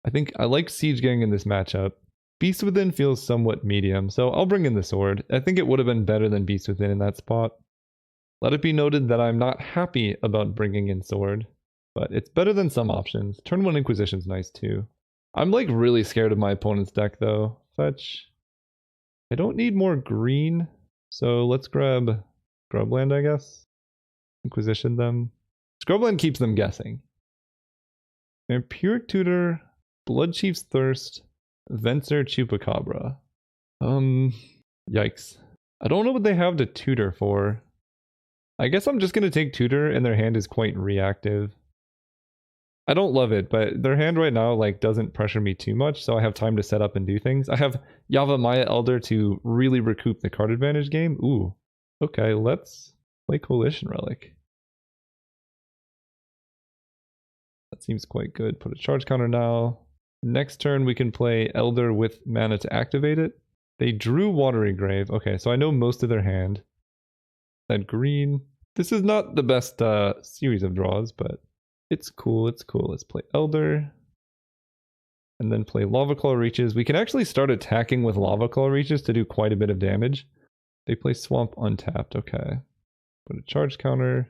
S1: I think I like Siege Gang in this matchup. Beast Within feels somewhat medium, so I'll bring in the Sword. I think it would have been better than Beast Within in that spot. Let it be noted that I'm not happy about bringing in Sword, but it's better than some options. Turn 1 Inquisition's nice too. I'm like really scared of my opponent's deck though. Fetch. I don't need more green, so let's grab Scrubland, I guess. Inquisition them. Scrubland keeps them guessing. Vampiric Tutor, Bloodchief's Thirst, Venser Chupacabra. Yikes. I don't know what they have to tutor for. I guess I'm just gonna take tutor, and their hand is quite reactive. I don't love it, but their hand right now like doesn't pressure me too much, so I have time to set up and do things. I have Yavimaya Elder to really recoup the card advantage game. Ooh. Okay, let's play Coalition Relic. That seems quite good. Put a charge counter now. Next turn we can play Elder with mana to activate it. They drew Watery Grave. Okay, so I know most of their hand. That green. This is not the best series of draws, but it's cool, it's cool. Let's play Elder. And then play Lava Claw Reaches. We can actually start attacking with Lava Claw Reaches to do quite a bit of damage. They play Swamp untapped, okay. Put a charge counter.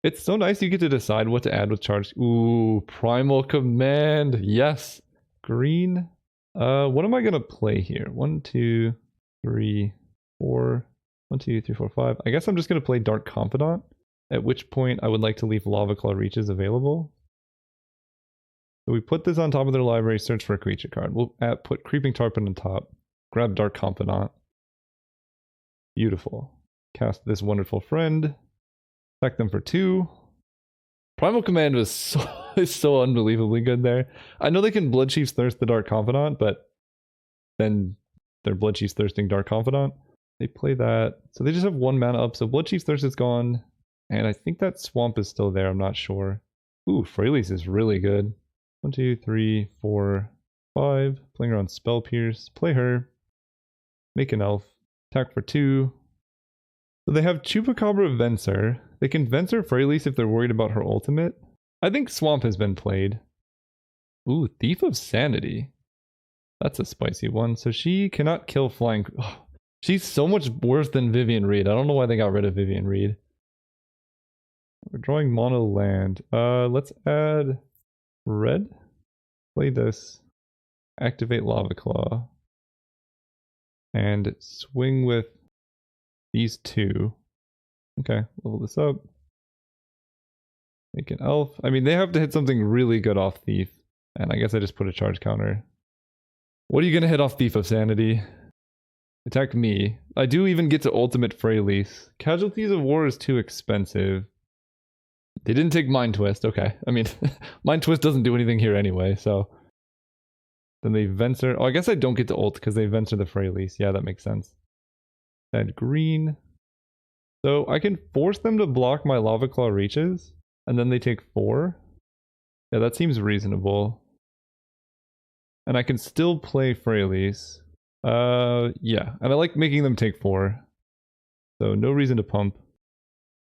S1: It's so nice you get to decide what to add with charge. Ooh, Primal Command, yes. Green. What am I gonna play here? 1, 2, 3, 4. 1, 2, 3, 4, 5. I guess I'm just gonna play Dark Confidant, at which point I would like to leave Lava Claw Reaches available. So we put this on top of their library, search for a creature card. We'll put Creeping Tarpon on top, grab Dark Confidant. Beautiful. Cast this wonderful friend. Attack them for 2. Primal Command was so unbelievably good there. I know they can Bloodchief's Thirst the Dark Confidant, but then they're Bloodchief's Thirsting Dark Confidant. They play that. So they just have 1 mana up, so Bloodchief's Thirst is gone. And I think that Swamp is still there, I'm not sure. Ooh, Freyalise is really good. 1, 2, 3, 4, 5. Playing around Spell Pierce. Play her. Make an elf. Attack for 2. So they have Chupacabra Venser. They can Venser Freyalise if they're worried about her ultimate. I think Swamp has been played. Ooh, Thief of Sanity. That's a spicy one. So she cannot kill flying... Oh, she's so much worse than Vivian Reed. I don't know why they got rid of Vivian Reed. We're drawing mono land. Let's add red. Play this. Activate Lava Claw. And swing with these two. Okay, level this up. Make an elf. I mean, they have to hit something really good off Thief. And I guess I just put a charge counter. What are you going to hit off Thief of Sanity? Attack me. I do even get to ultimate Freylease. Casualties of War is too expensive. They didn't take Mind Twist. Okay. I mean, Mind Twist doesn't do anything here anyway, so. Then they Venser. Oh, I guess I don't get to ult because they Venser the Freylease. Yeah, that makes sense. Add green. So I can force them to block my Lava Claw reaches, and then they take 4. Yeah, that seems reasonable. And I can still play Freylease. Yeah, and I like making them take 4. So no reason to pump.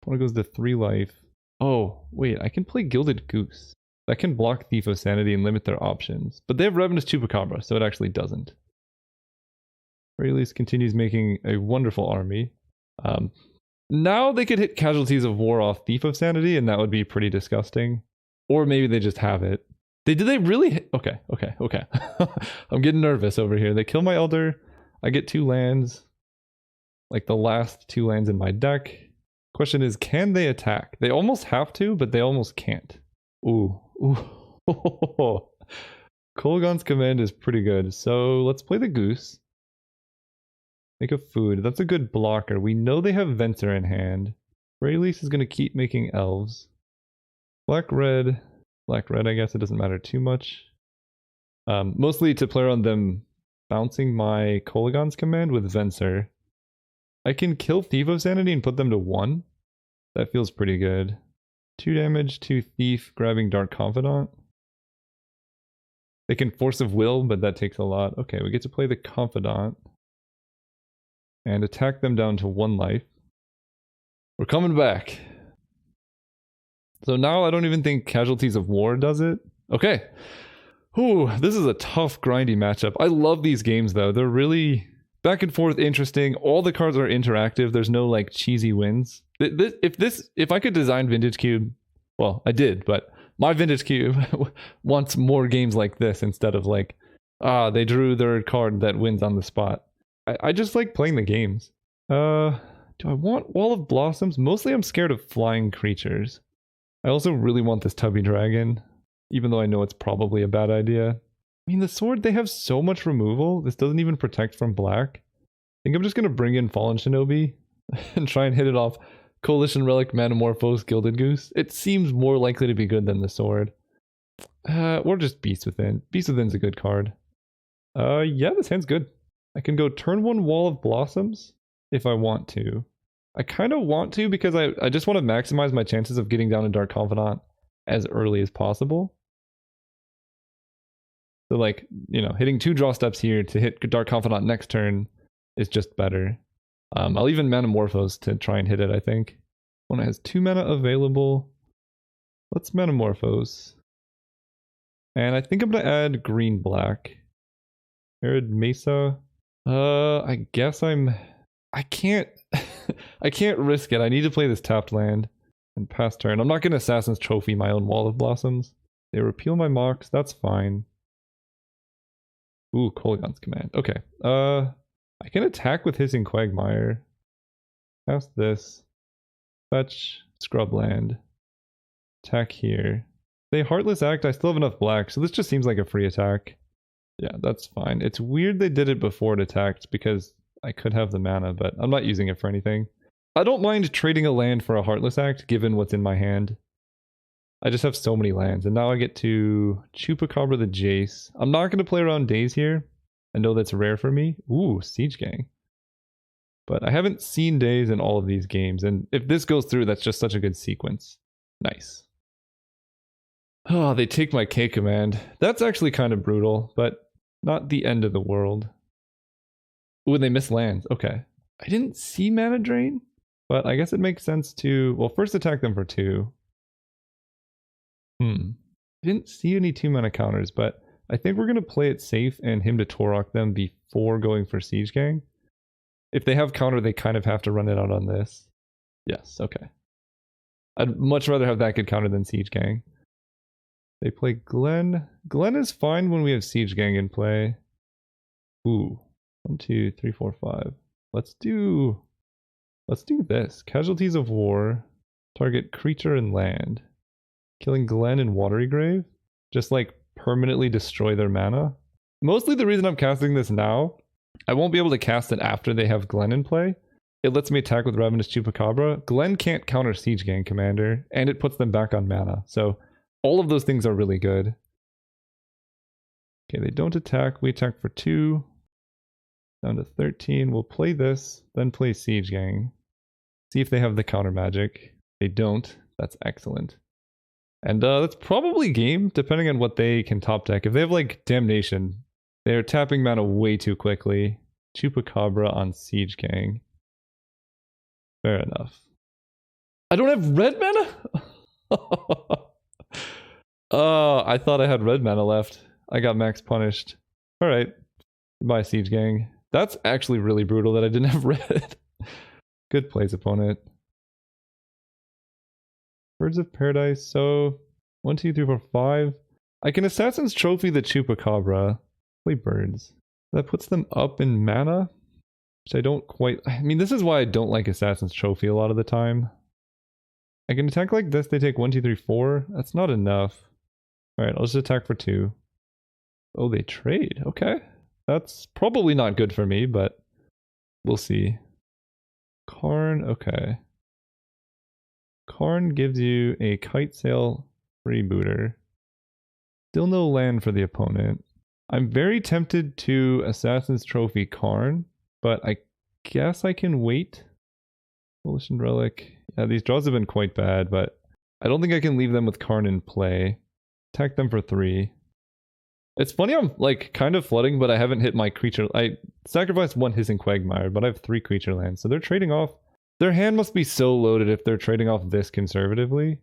S1: One goes to 3 life. Oh, wait, I can play Gilded Goose. That can block Thief of Sanity and limit their options. But they have Revenous Chupacabra, so it actually doesn't. Freylease continues making a wonderful army. Now they could hit Casualties of War off Thief of Sanity, and that would be pretty disgusting. Or maybe they just have it. Did they really hit? Okay. I'm getting nervous over here. They kill my Elder. I get 2 lands. Like the last 2 lands in my deck. Question is, can they attack? They almost have to, but they almost can't. Ooh. Kolaghan's Command is pretty good. So let's play the Goose. Make a food. That's a good blocker. We know they have Venser in hand. Freylease is going to keep making elves. Black-red. Black-red, I guess it doesn't matter too much. Mostly to play around them bouncing my Kolaghan's Command with Venser. I can kill Thief of Sanity and put them to 1. That feels pretty good. 2 damage, 2 Thief, grabbing Dark Confidant. They can Force of Will, but that takes a lot. Okay, we get to play the Confidant. And attack them down to 1 life. We're coming back. So now I don't even think Casualties of War does it. Okay. Ooh, this is a tough, grindy matchup. I love these games, though. They're really back and forth interesting. All the cards are interactive. There's no, like, cheesy wins. If I could design Vintage Cube, well, I did, but my Vintage Cube wants more games like this instead of, like, they drew their card that wins on the spot. I just like playing the games. Do I want Wall of Blossoms? Mostly I'm scared of flying creatures. I also really want this Tubby Dragon, even though I know it's probably a bad idea. I mean, the sword, they have so much removal. This doesn't even protect from black. I think I'm just going to bring in Fallen Shinobi and try and hit it off Coalition Relic, Manamorphose, Gilded Goose. It seems more likely to be good than the sword. Or just Beast Within. Beast Within's a good card. Yeah, this hand's good. I can go turn 1 Wall of Blossoms if I want to. I kind of want to because I just want to maximize my chances of getting down to Dark Confidant as early as possible. So like, you know, hitting 2 draw steps here to hit Dark Confidant next turn is just better. I'll even Manamorphose to try and hit it, I think. One has 2 mana available. Let's Manamorphose. And I think I'm going to add green-black. Arid Mesa. I guess I can't I can't risk it. I need to play this tapped land and pass turn. I'm not going to Assassin's Trophy my own Wall of Blossoms. They repeal my Mox. That's fine. Ooh, Kolaghan's Command. Okay. I can attack with Hissing Quagmire. Pass this. Fetch. Scrubland. Attack here. They Heartless Act. I still have enough black, so this just seems like a free attack. Yeah, that's fine. It's weird they did it before it attacked because I could have the mana, but I'm not using it for anything. I don't mind trading a land for a Heartless Act given what's in my hand. I just have so many lands, and now I get to Chupacabra the Jace. I'm not going to play around Days here. I know that's rare for me. Ooh, Siege Gang. But I haven't seen Days in all of these games, and if this goes through, that's just such a good sequence. Nice. Oh, they take my K command. That's actually kind of brutal, but not the end of the world. Ooh, they miss lands. Okay. I didn't see Mana Drain, but I guess it makes sense to, well, first attack them for 2. I didn't see any 2 mana counters, but I think we're going to play it safe and him to Torok them before going for Siege Gang. If they have counter, they kind of have to run it out on this. Yes, okay. I'd much rather have that good counter than Siege Gang. They play Glen. Glen is fine when we have Siege Gang in play. Ooh. 1, 2, 3, 4, 5. Let's do this. Casualties of War. Target creature and land. Killing Glen and Watery Grave. Just like permanently destroy their mana. Mostly the reason I'm casting this now, I won't be able to cast it after they have Glen in play. It lets me attack with Ravenous Chupacabra. Glen can't counter Siege Gang Commander, and it puts them back on mana. So all of those things are really good. Okay, they don't attack. We attack for 2. Down to 13. We'll play this, then play Siege Gang. See if they have the counter magic. They don't. That's excellent. And that's probably game, depending on what they can top deck. If they have like Damnation, they're tapping mana way too quickly. Chupacabra on Siege Gang. Fair enough. I don't have red mana? I thought I had red mana left. I got max punished. Alright. Goodbye, Siege Gang. That's actually really brutal that I didn't have red. Good plays, opponent. Birds of Paradise, so 1, 2, 3, 4, 5. I can Assassin's Trophy the Chupacabra. Play birds. That puts them up in mana, which I don't quite... I mean, this is why I don't like Assassin's Trophy a lot of the time. I can attack like this, they take 1, 2, 3, 4. That's not enough. Alright, I'll just attack for 2. Oh, they trade. Okay. That's probably not good for me, but we'll see. Karn, okay. Karn gives you a Kite Sail freebooter. Still no land for the opponent. I'm very tempted to Assassin's Trophy Karn, but I guess I can wait. Volition Relic. Yeah, these draws have been quite bad, but I don't think I can leave them with Karn in play. Attack them for 3. It's funny I'm like kind of flooding, but I haven't hit my creature. I sacrificed 1 Hissing Quagmire, but I have 3 creature lands, so they're trading off. Their hand must be so loaded if they're trading off this conservatively.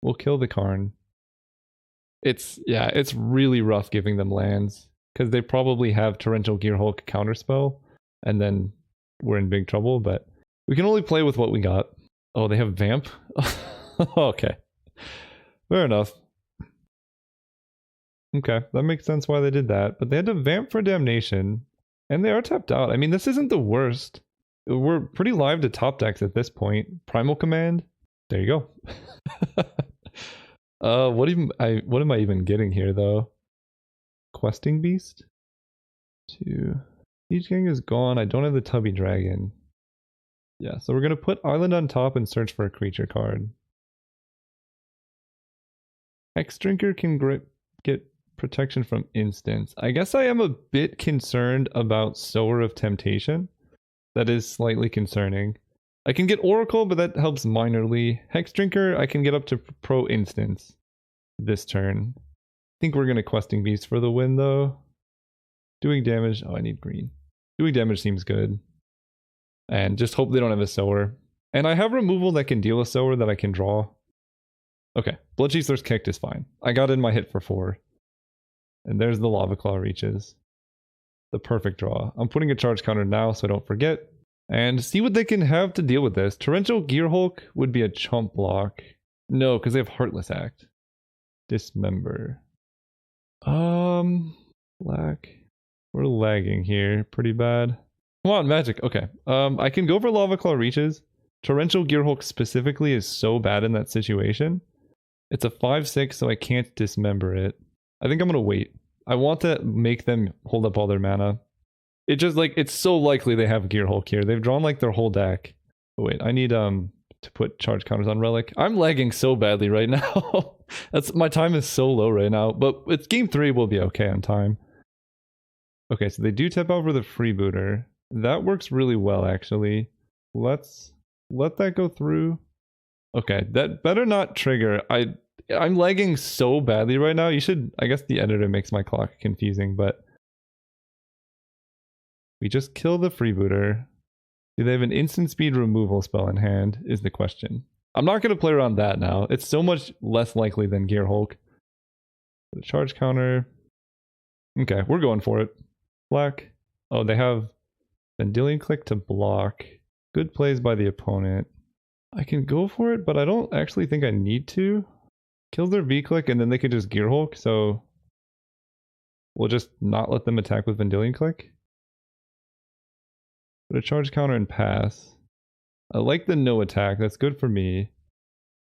S1: We'll kill the Karn. It's really rough giving them lands, because they probably have Torrential Gearhulk counterspell, and then we're in big trouble, but we can only play with what we got. Oh, they have Vamp? Okay. Fair enough. Okay, that makes sense why they did that, but they had to Vamp for Damnation, and they are tapped out. I mean, this isn't the worst. We're pretty live to top decks at this point. Primal Command. There you go. What am I even getting here though? Questing Beast? 2. Siege Gang is gone. I don't have the Tubby Dragon. Yeah, so we're gonna put Island on top and search for a creature card. Hex Drinker can get protection from instants. I guess I am a bit concerned about Sower of Temptation. That is slightly concerning. I can get Oracle, but that helps minorly. Hex Drinker, I can get up to pro instance this turn. I think we're going to Questing Beast for the win, though. Doing damage. Oh, I need green. Doing damage seems good. And just hope they don't have a Sower. And I have removal that can deal a Sower that I can draw. Okay, Bloodchief's Kicked is fine. I got in my hit for 4. And there's the Lava Claw Reaches. The perfect draw. I'm putting a charge counter now so I don't forget. And see what they can have to deal with this. Torrential Gearhulk would be a chump block. No, because they have Heartless Act. Dismember. Black. We're lagging here pretty bad. Come on, Magic. Okay. I can go for Lava Claw Reaches. Torrential Gearhulk specifically is so bad in that situation. It's a 5/6, so I can't dismember it. I think I'm gonna wait. I want to make them hold up all their mana. It just like, it's so likely they have Gearhulk here. They've drawn like their whole deck. Oh wait, I need to put charge counters on Relic. I'm lagging so badly right now. My time is so low right now, but it's game 3, we'll be okay on time. Okay, so they do tap out for the freebooter. That works really well actually. Let's let that go through. Okay, that better not trigger. I'm lagging so badly right now. You should, I guess the editor makes my clock confusing, but we just kill the freebooter. Do they have an instant speed removal spell in hand is the question. I'm not going to play around that now. It's so much less likely than Gearhulk. The charge counter. Okay, we're going for it. Black. Oh, they have Vendilion Click to block. Good plays by the opponent. I can go for it, but I don't actually think I need to. Kills their V-Click, and then they can just Gear Hulk, so we'll just not let them attack with Vendilion Click. Put a charge counter and pass. I like the no attack, that's good for me.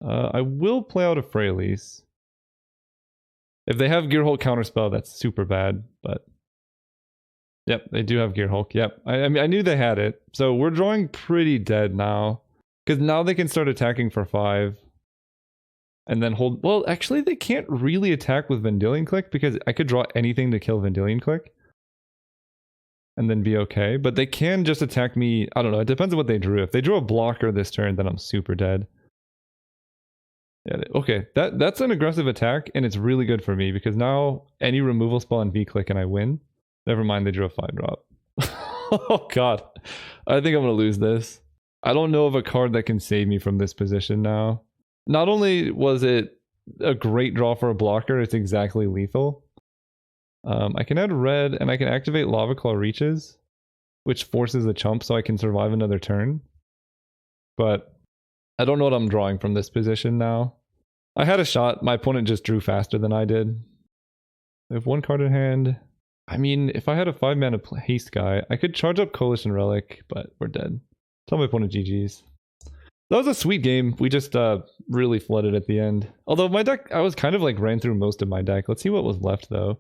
S1: I will play out a Freyalise. If they have Gear Hulk counterspell, that's super bad, but... Yep, they do have Gear Hulk, yep. I mean, I knew they had it, so we're drawing pretty dead now. Because now they can start attacking for 5. And then hold... Well, actually, they can't really attack with Vendilion Click, because I could draw anything to kill Vendilion Click. And then be okay. But they can just attack me... I don't know, it depends on what they drew. If they drew a blocker this turn, then I'm super dead. Yeah, okay, that's an aggressive attack, and it's really good for me, because now any removal spell on V-Click and I win. Never mind, they drew a 5-drop. Oh god. I think I'm going to lose this. I don't know of a card that can save me from this position now. Not only was it a great draw for a blocker, it's exactly lethal. I can add red, and I can activate Lava Claw Reaches, which forces a chump so I can survive another turn. But I don't know what I'm drawing from this position now. I had a shot, my opponent just drew faster than I did. I have one card in hand. I mean, if I had a 5-mana haste guy, I could charge up Coalition Relic, but we're dead. Tell my opponent GG's. That was a sweet game. We just really flooded at the end. Although my deck, I was kind of like ran through most of my deck. Let's see what was left though.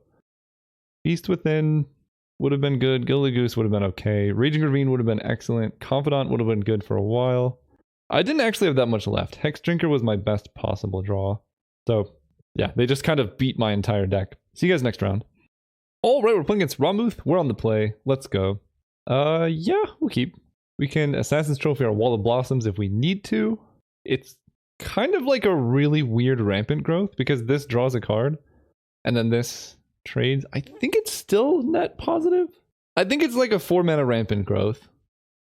S1: Beast Within would have been good. Gilded Goose would have been okay. Raging Ravine would have been excellent. Confidant would have been good for a while. I didn't actually have that much left. Hex Drinker was my best possible draw. So yeah, they just kind of beat my entire deck. See you guys next round. Alright, we're playing against Ramuth. We're on the play. Let's go. Yeah, we'll keep. We can Assassin's Trophy our Wall of Blossoms if we need to. It's kind of like a really weird Rampant Growth because this draws a card and then this trades. I think it's still net positive. I think it's like a 4-mana Rampant Growth.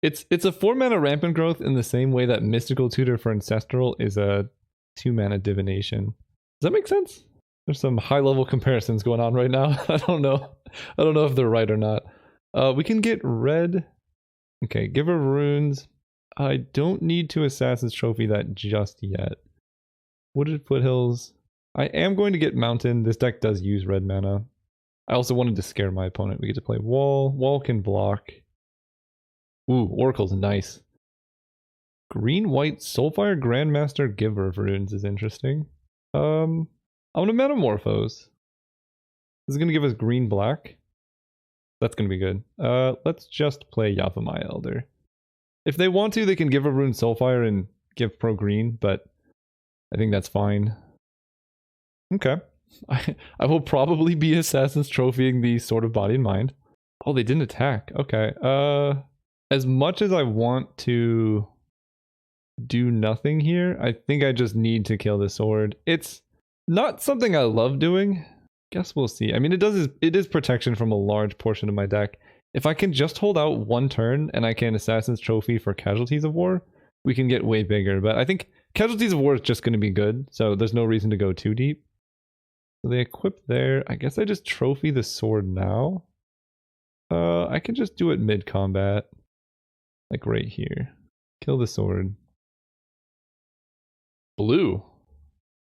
S1: It's a 4-mana Rampant Growth in the same way that Mystical Tutor for Ancestral is a 2-mana Divination. Does that make sense? There's some high-level comparisons going on right now. I don't know if they're right or not. We can get red. Okay, give her runes. I don't need to Assassin's Trophy that just yet. Wooded Foothills. I am going to get Mountain. This deck does use red mana. I also wanted to scare my opponent. We get to play Wall. Wall can block. Ooh, Oracle's nice. Green-white Soulfire Grandmaster Giver of Runes is interesting. I'm gonna Metamorphose. This is gonna give us green-black. That's gonna be good. Let's just play Yavimaya Elder. If they want to, they can give a Rune Soulfire and give pro green, but I think that's fine. Okay. I will probably be Assassin's Trophying the Sword of Body and Mind. Oh, they didn't attack. Okay. As much as I want to do nothing here, I think I just need to kill the sword. It's not something I love doing. Guess we'll see. I mean, it is protection from a large portion of my deck. If I can just hold out one turn and I can Assassin's Trophy for Casualties of War, we can get way bigger. But I think Casualties of War is just going to be good, so there's no reason to go too deep. So they equip there. I guess I just trophy the sword now. I can just do it mid-combat. Like right here. Kill the sword. Blue.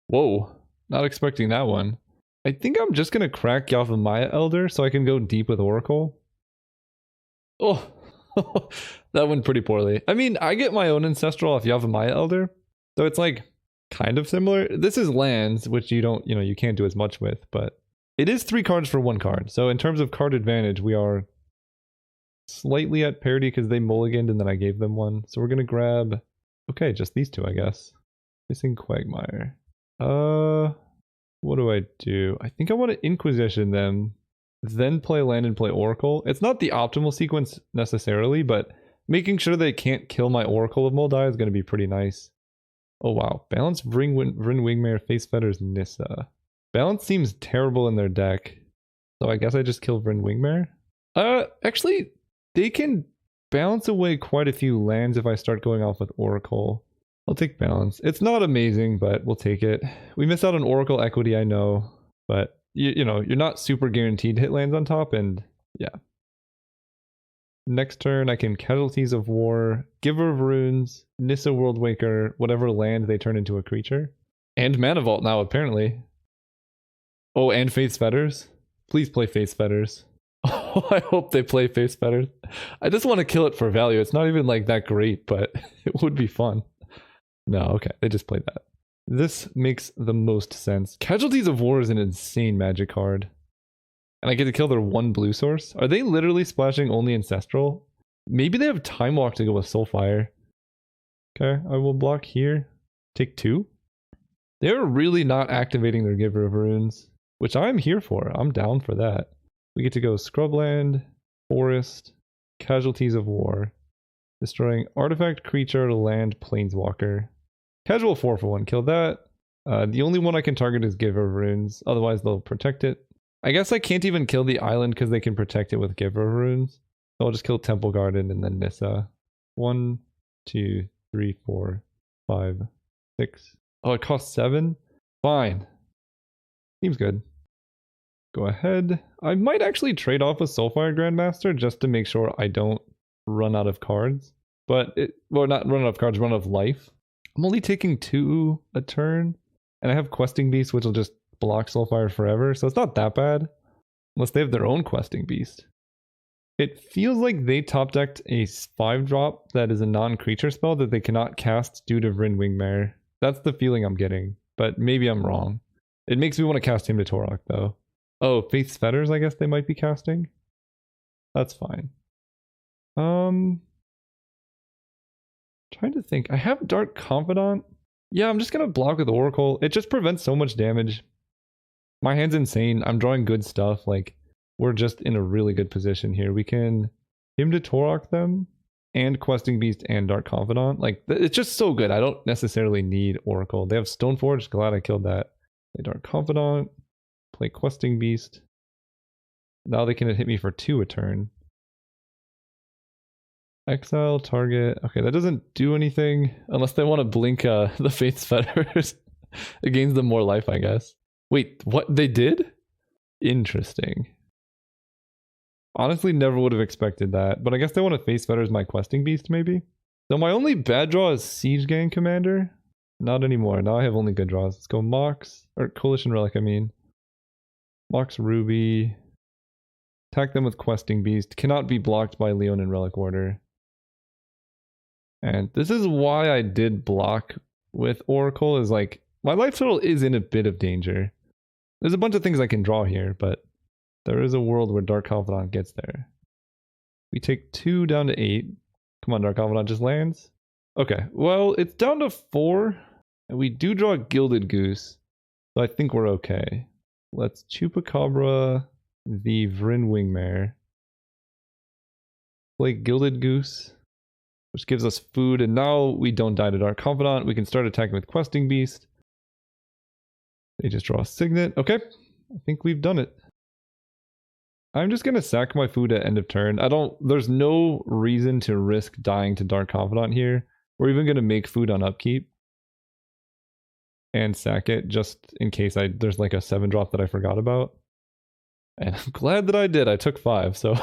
S1: Whoa. Not expecting that one. I think I'm just going to crack Yavimaya Elder so I can go deep with Oracle. Oh, that went pretty poorly. I mean, I get my own Ancestral off Yavimaya Elder, so it's like kind of similar. This is lands, which you can't do as much with, but it is 3 cards for 1 card. So in terms of card advantage, we are slightly at parity because they mulliganed and then I gave them one. So we're going to grab, okay, just these 2, I guess. Missing Quagmire. What do I do? I think I want to Inquisition them, then play land and play Oracle. It's not the optimal sequence necessarily, but making sure they can't kill my Oracle of Moldai is going to be pretty nice. Oh wow. Balance, Vryn Wingmare, Face Fetters, Nissa. Balance seems terrible in their deck, so I guess I just kill Vryn Wingmare. Actually, they can balance away quite a few lands if I start going off with Oracle. I'll take balance. It's not amazing, but we'll take it. We miss out on Oracle equity, I know, but you know, you're not super guaranteed to hit lands on top, and yeah. Next turn, I can Casualties of War, Giver of Runes, Nissa Worldwaker, whatever land they turn into a creature. And Mana Vault now, apparently. Oh, and Faith's Fetters? Please play Faith's Fetters. Oh, I hope they play Faith's Fetters. I just want to kill it for value. It's not even like that great, but it would be fun. No, okay, they just played that. This makes the most sense. Casualties of War is an insane Magic card. And I get to kill their one blue source. Are they literally splashing only Ancestral? Maybe they have Time Walk to go with Soulfire. Okay, I will block here. Take 2. They're really not activating their Giver of Runes, which I'm here for. I'm down for that. We get to go Scrubland, Forest, Casualties of War, destroying artifact, creature, land, planeswalker. Casual 4-for-1, kill that. The only one I can target is Giver of Runes, otherwise they'll protect it. I guess I can't even kill the island because they can protect it with Giver of Runes. So I'll just kill Temple Garden and then Nissa. 1, 2, 3, 4, 5, 6. Oh, it costs 7? Fine. Seems good. Go ahead. I might actually trade off with Soulfire Grandmaster just to make sure I don't run out of cards. But well, not run out of cards, run out of life. I'm only taking 2 a turn. And I have Questing Beast, which will just block Soulfire forever. So it's not that bad. Unless they have their own Questing Beast. It feels like they top decked a 5-drop that is a non-creature spell that they cannot cast due to Vryn Wingmare. That's the feeling I'm getting. But maybe I'm wrong. It makes me want to cast Hymn to Torok though. Oh, Faith's Fetters I guess they might be casting? That's fine. Trying to think. I have Dark Confidant. Yeah, I'm just gonna block with Oracle. It just prevents so much damage. My hand's insane. I'm drawing good stuff. Like, we're just in a really good position here. We can Hymn to Torok them and Questing Beast and Dark Confidant. Like, it's just so good. I don't necessarily need Oracle. They have Stoneforge. Glad I killed that. Play Dark Confidant. Play Questing Beast. Now they can hit me for 2 a turn. Exile, target. Okay, that doesn't do anything unless they want to blink the Faith's Fetters. It gains them more life, I guess. Wait, what? They did? Interesting. Honestly, never would have expected that, but I guess they want to Faith's Fetters my Questing Beast, maybe? So my only bad draw is Siege Gang Commander. Not anymore. Now I have only good draws. Let's go Mox, or Coalition Relic, I mean. Mox Ruby. Attack them with Questing Beast. Cannot be blocked by Leonin Relic Order. And this is why I did block with Oracle, is like, my life total is in a bit of danger. There's a bunch of things I can draw here, but there is a world where Dark Confidant gets there. We take 2 down to 8. Come on, Dark Confidant just lands. Okay, well, it's down to 4. And we do draw a Gilded Goose. So I think we're okay. Let's Chupacabra the Vryn Wingmare. Play Gilded Goose, which gives us food, and now we don't die to Dark Confidant. We can start attacking with Questing Beast. They just draw a Signet. Okay, I think we've done it. I'm just gonna sack my food at end of turn. There's no reason to risk dying to Dark Confidant here. We're even gonna make food on upkeep. And sack it just in case there's like a 7-drop that I forgot about. And I'm glad that I did. I took 5, so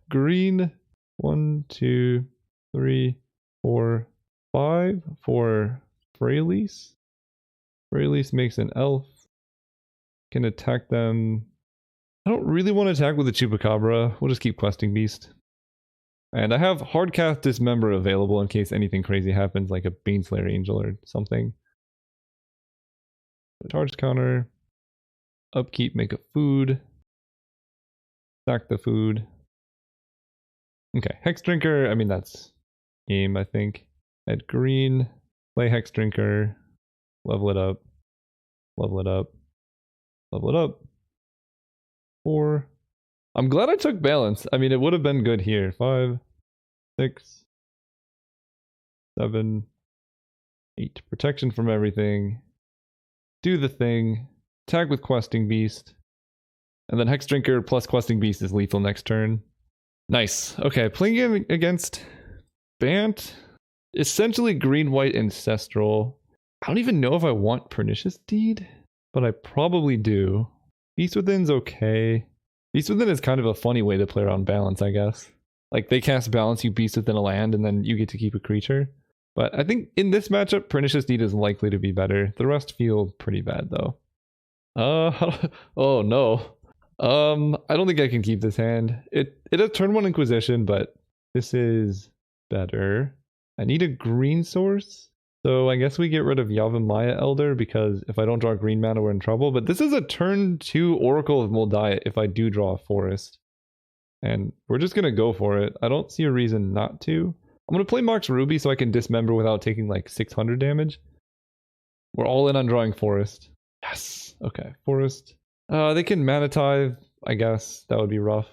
S1: green 1, 2, 3, 4, 5 for Freylease. Freylease makes an elf. Can attack them. I don't really want to attack with the Chupacabra. We'll just keep Questing Beast. And I have Hardcast Dismember available in case anything crazy happens, like a Baneslayer Angel or something. Charge counter. Upkeep, make a food. Sack the food. Okay, Hex Drinker, I mean that's game, I think. At green, play Hex Drinker, level it up, level it up, level it up. 4. I'm glad I took balance. I mean, it would have been good here. 5, 6, 7, 8. Protection from everything. Do the thing. Attack with Questing Beast. And then Hex Drinker plus Questing Beast is lethal next turn. Nice. Okay, playing against Bant. Essentially green-white Ancestral. I don't even know if I want Pernicious Deed, but I probably do. Beast Within's okay. Beast Within is kind of a funny way to play around balance, I guess. Like they cast balance, you beast within a land, and then you get to keep a creature. But I think in this matchup, Pernicious Deed is likely to be better. The rest feel pretty bad though. Oh no. I don't think I can keep this hand. It has turn 1 Inquisition, but this is better. I need a green source. So I guess we get rid of Yavimaya Elder, because if I don't draw green mana, we're in trouble. But this is a turn 2 Oracle of Moldiah if I do draw a forest. And we're just going to go for it. I don't see a reason not to. I'm going to play Mox Ruby so I can dismember without taking like 600 damage. We're all in on drawing forest. Yes. Okay, forest. They can Mana Tithe, I guess. That would be rough.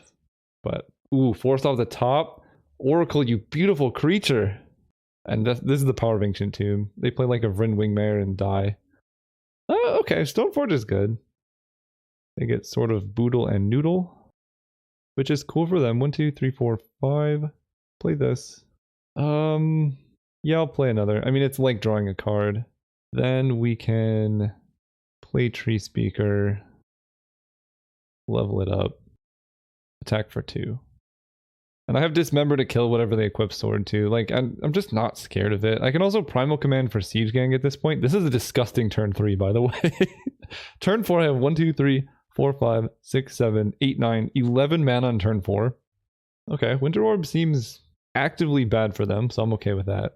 S1: But, ooh, forest off the top. Oracle, you beautiful creature. And this is the power of Ancient Tomb. They play like a Vryn Wingmare and die. Okay, Stoneforge is good. They get sort of Boodle and Noodle, which is cool for them. 1, 2, 3, 4, 5. Play this. Yeah, I'll play another. I mean, it's like drawing a card. Then we can play Tree Speaker, level it up, attack for 2. And I have Dismember to kill whatever they equip sword to. Like, I'm just not scared of it. I can also Primal Command for Siege Gang at this point. This is a disgusting turn 3, by the way. Turn 4, I have 1, 2, 3, 4, 5, 6, 7, 8, 9, 11 mana on turn 4. Okay, Winter Orb seems actively bad for them, so I'm okay with that.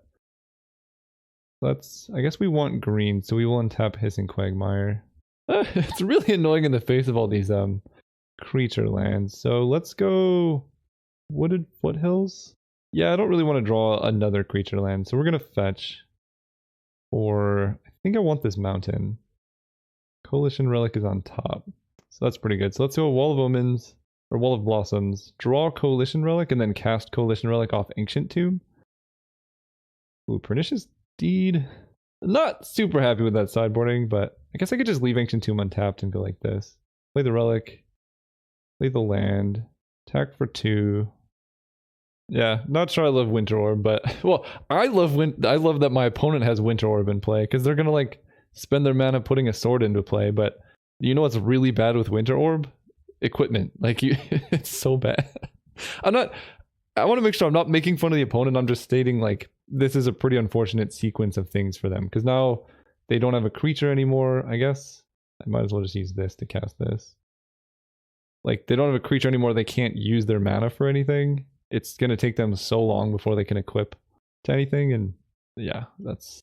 S1: I guess we want green, so we will untap Hissing Quagmire. It's really annoying in the face of all these creature lands. So let's go Wooded Foothills. Yeah, I don't really want to draw another creature land, so we're gonna fetch. Or I think I want this mountain. Coalition Relic is on top, so that's pretty good. So let's go Wall of Omens or Wall of Blossoms. Draw Coalition Relic and then cast Coalition Relic off Ancient Tomb. Ooh, Pernicious Deed. Not super happy with that sideboarding, but I guess I could just leave Ancient Tomb untapped and go like this. Play the Relic. Play the land. Attack for 2. Yeah, not sure I love Winter Orb, but well, I love that my opponent has Winter Orb in play, because they're gonna like spend their mana putting a sword into play. But you know what's really bad with Winter Orb? Equipment. Like it's so bad. I want to make sure I'm not making fun of the opponent. I'm just stating like this is a pretty unfortunate sequence of things for them, because now they don't have a creature anymore. I guess I might as well just use this to cast this. Like they don't have a creature anymore. They can't use their mana for anything. It's going to take them so long before they can equip to anything. And yeah, that's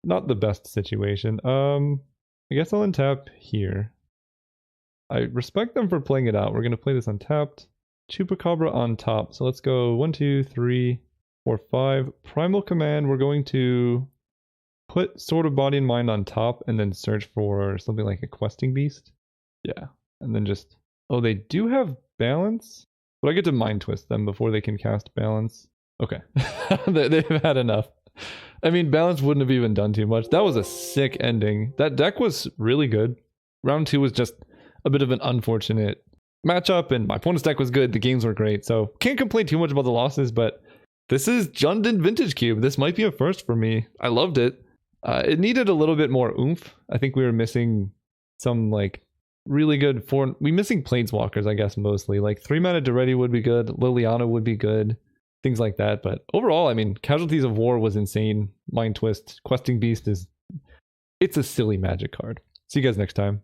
S1: not the best situation. I guess I'll untap here. I respect them for playing it out. We're going to play this untapped. Chupacabra on top. So let's go 1, 2, 3, 4, 5. Primal Command. We're going to put Sword of Body and Mind on top and then search for something like a Questing Beast. Yeah. And then just... Oh, they do have balance? But I get to Mind Twist them before they can cast balance. Okay. They've had enough. I mean, balance wouldn't have even done too much. That was a sick ending. That deck was really good. Round 2 was just a bit of an unfortunate matchup, and my opponent's deck was good. The games were great, so can't complain too much about the losses, but this is Jundin Vintage Cube. This might be a first for me. I loved it. It needed a little bit more oomph. I think we were missing some like really good missing Planeswalkers, I guess, mostly. Like 3 mana Daretti would be good, Liliana would be good, things like that. But overall, I mean, Casualties of War was insane. Mind Twist, Questing Beast it's a silly Magic card. See you guys next time.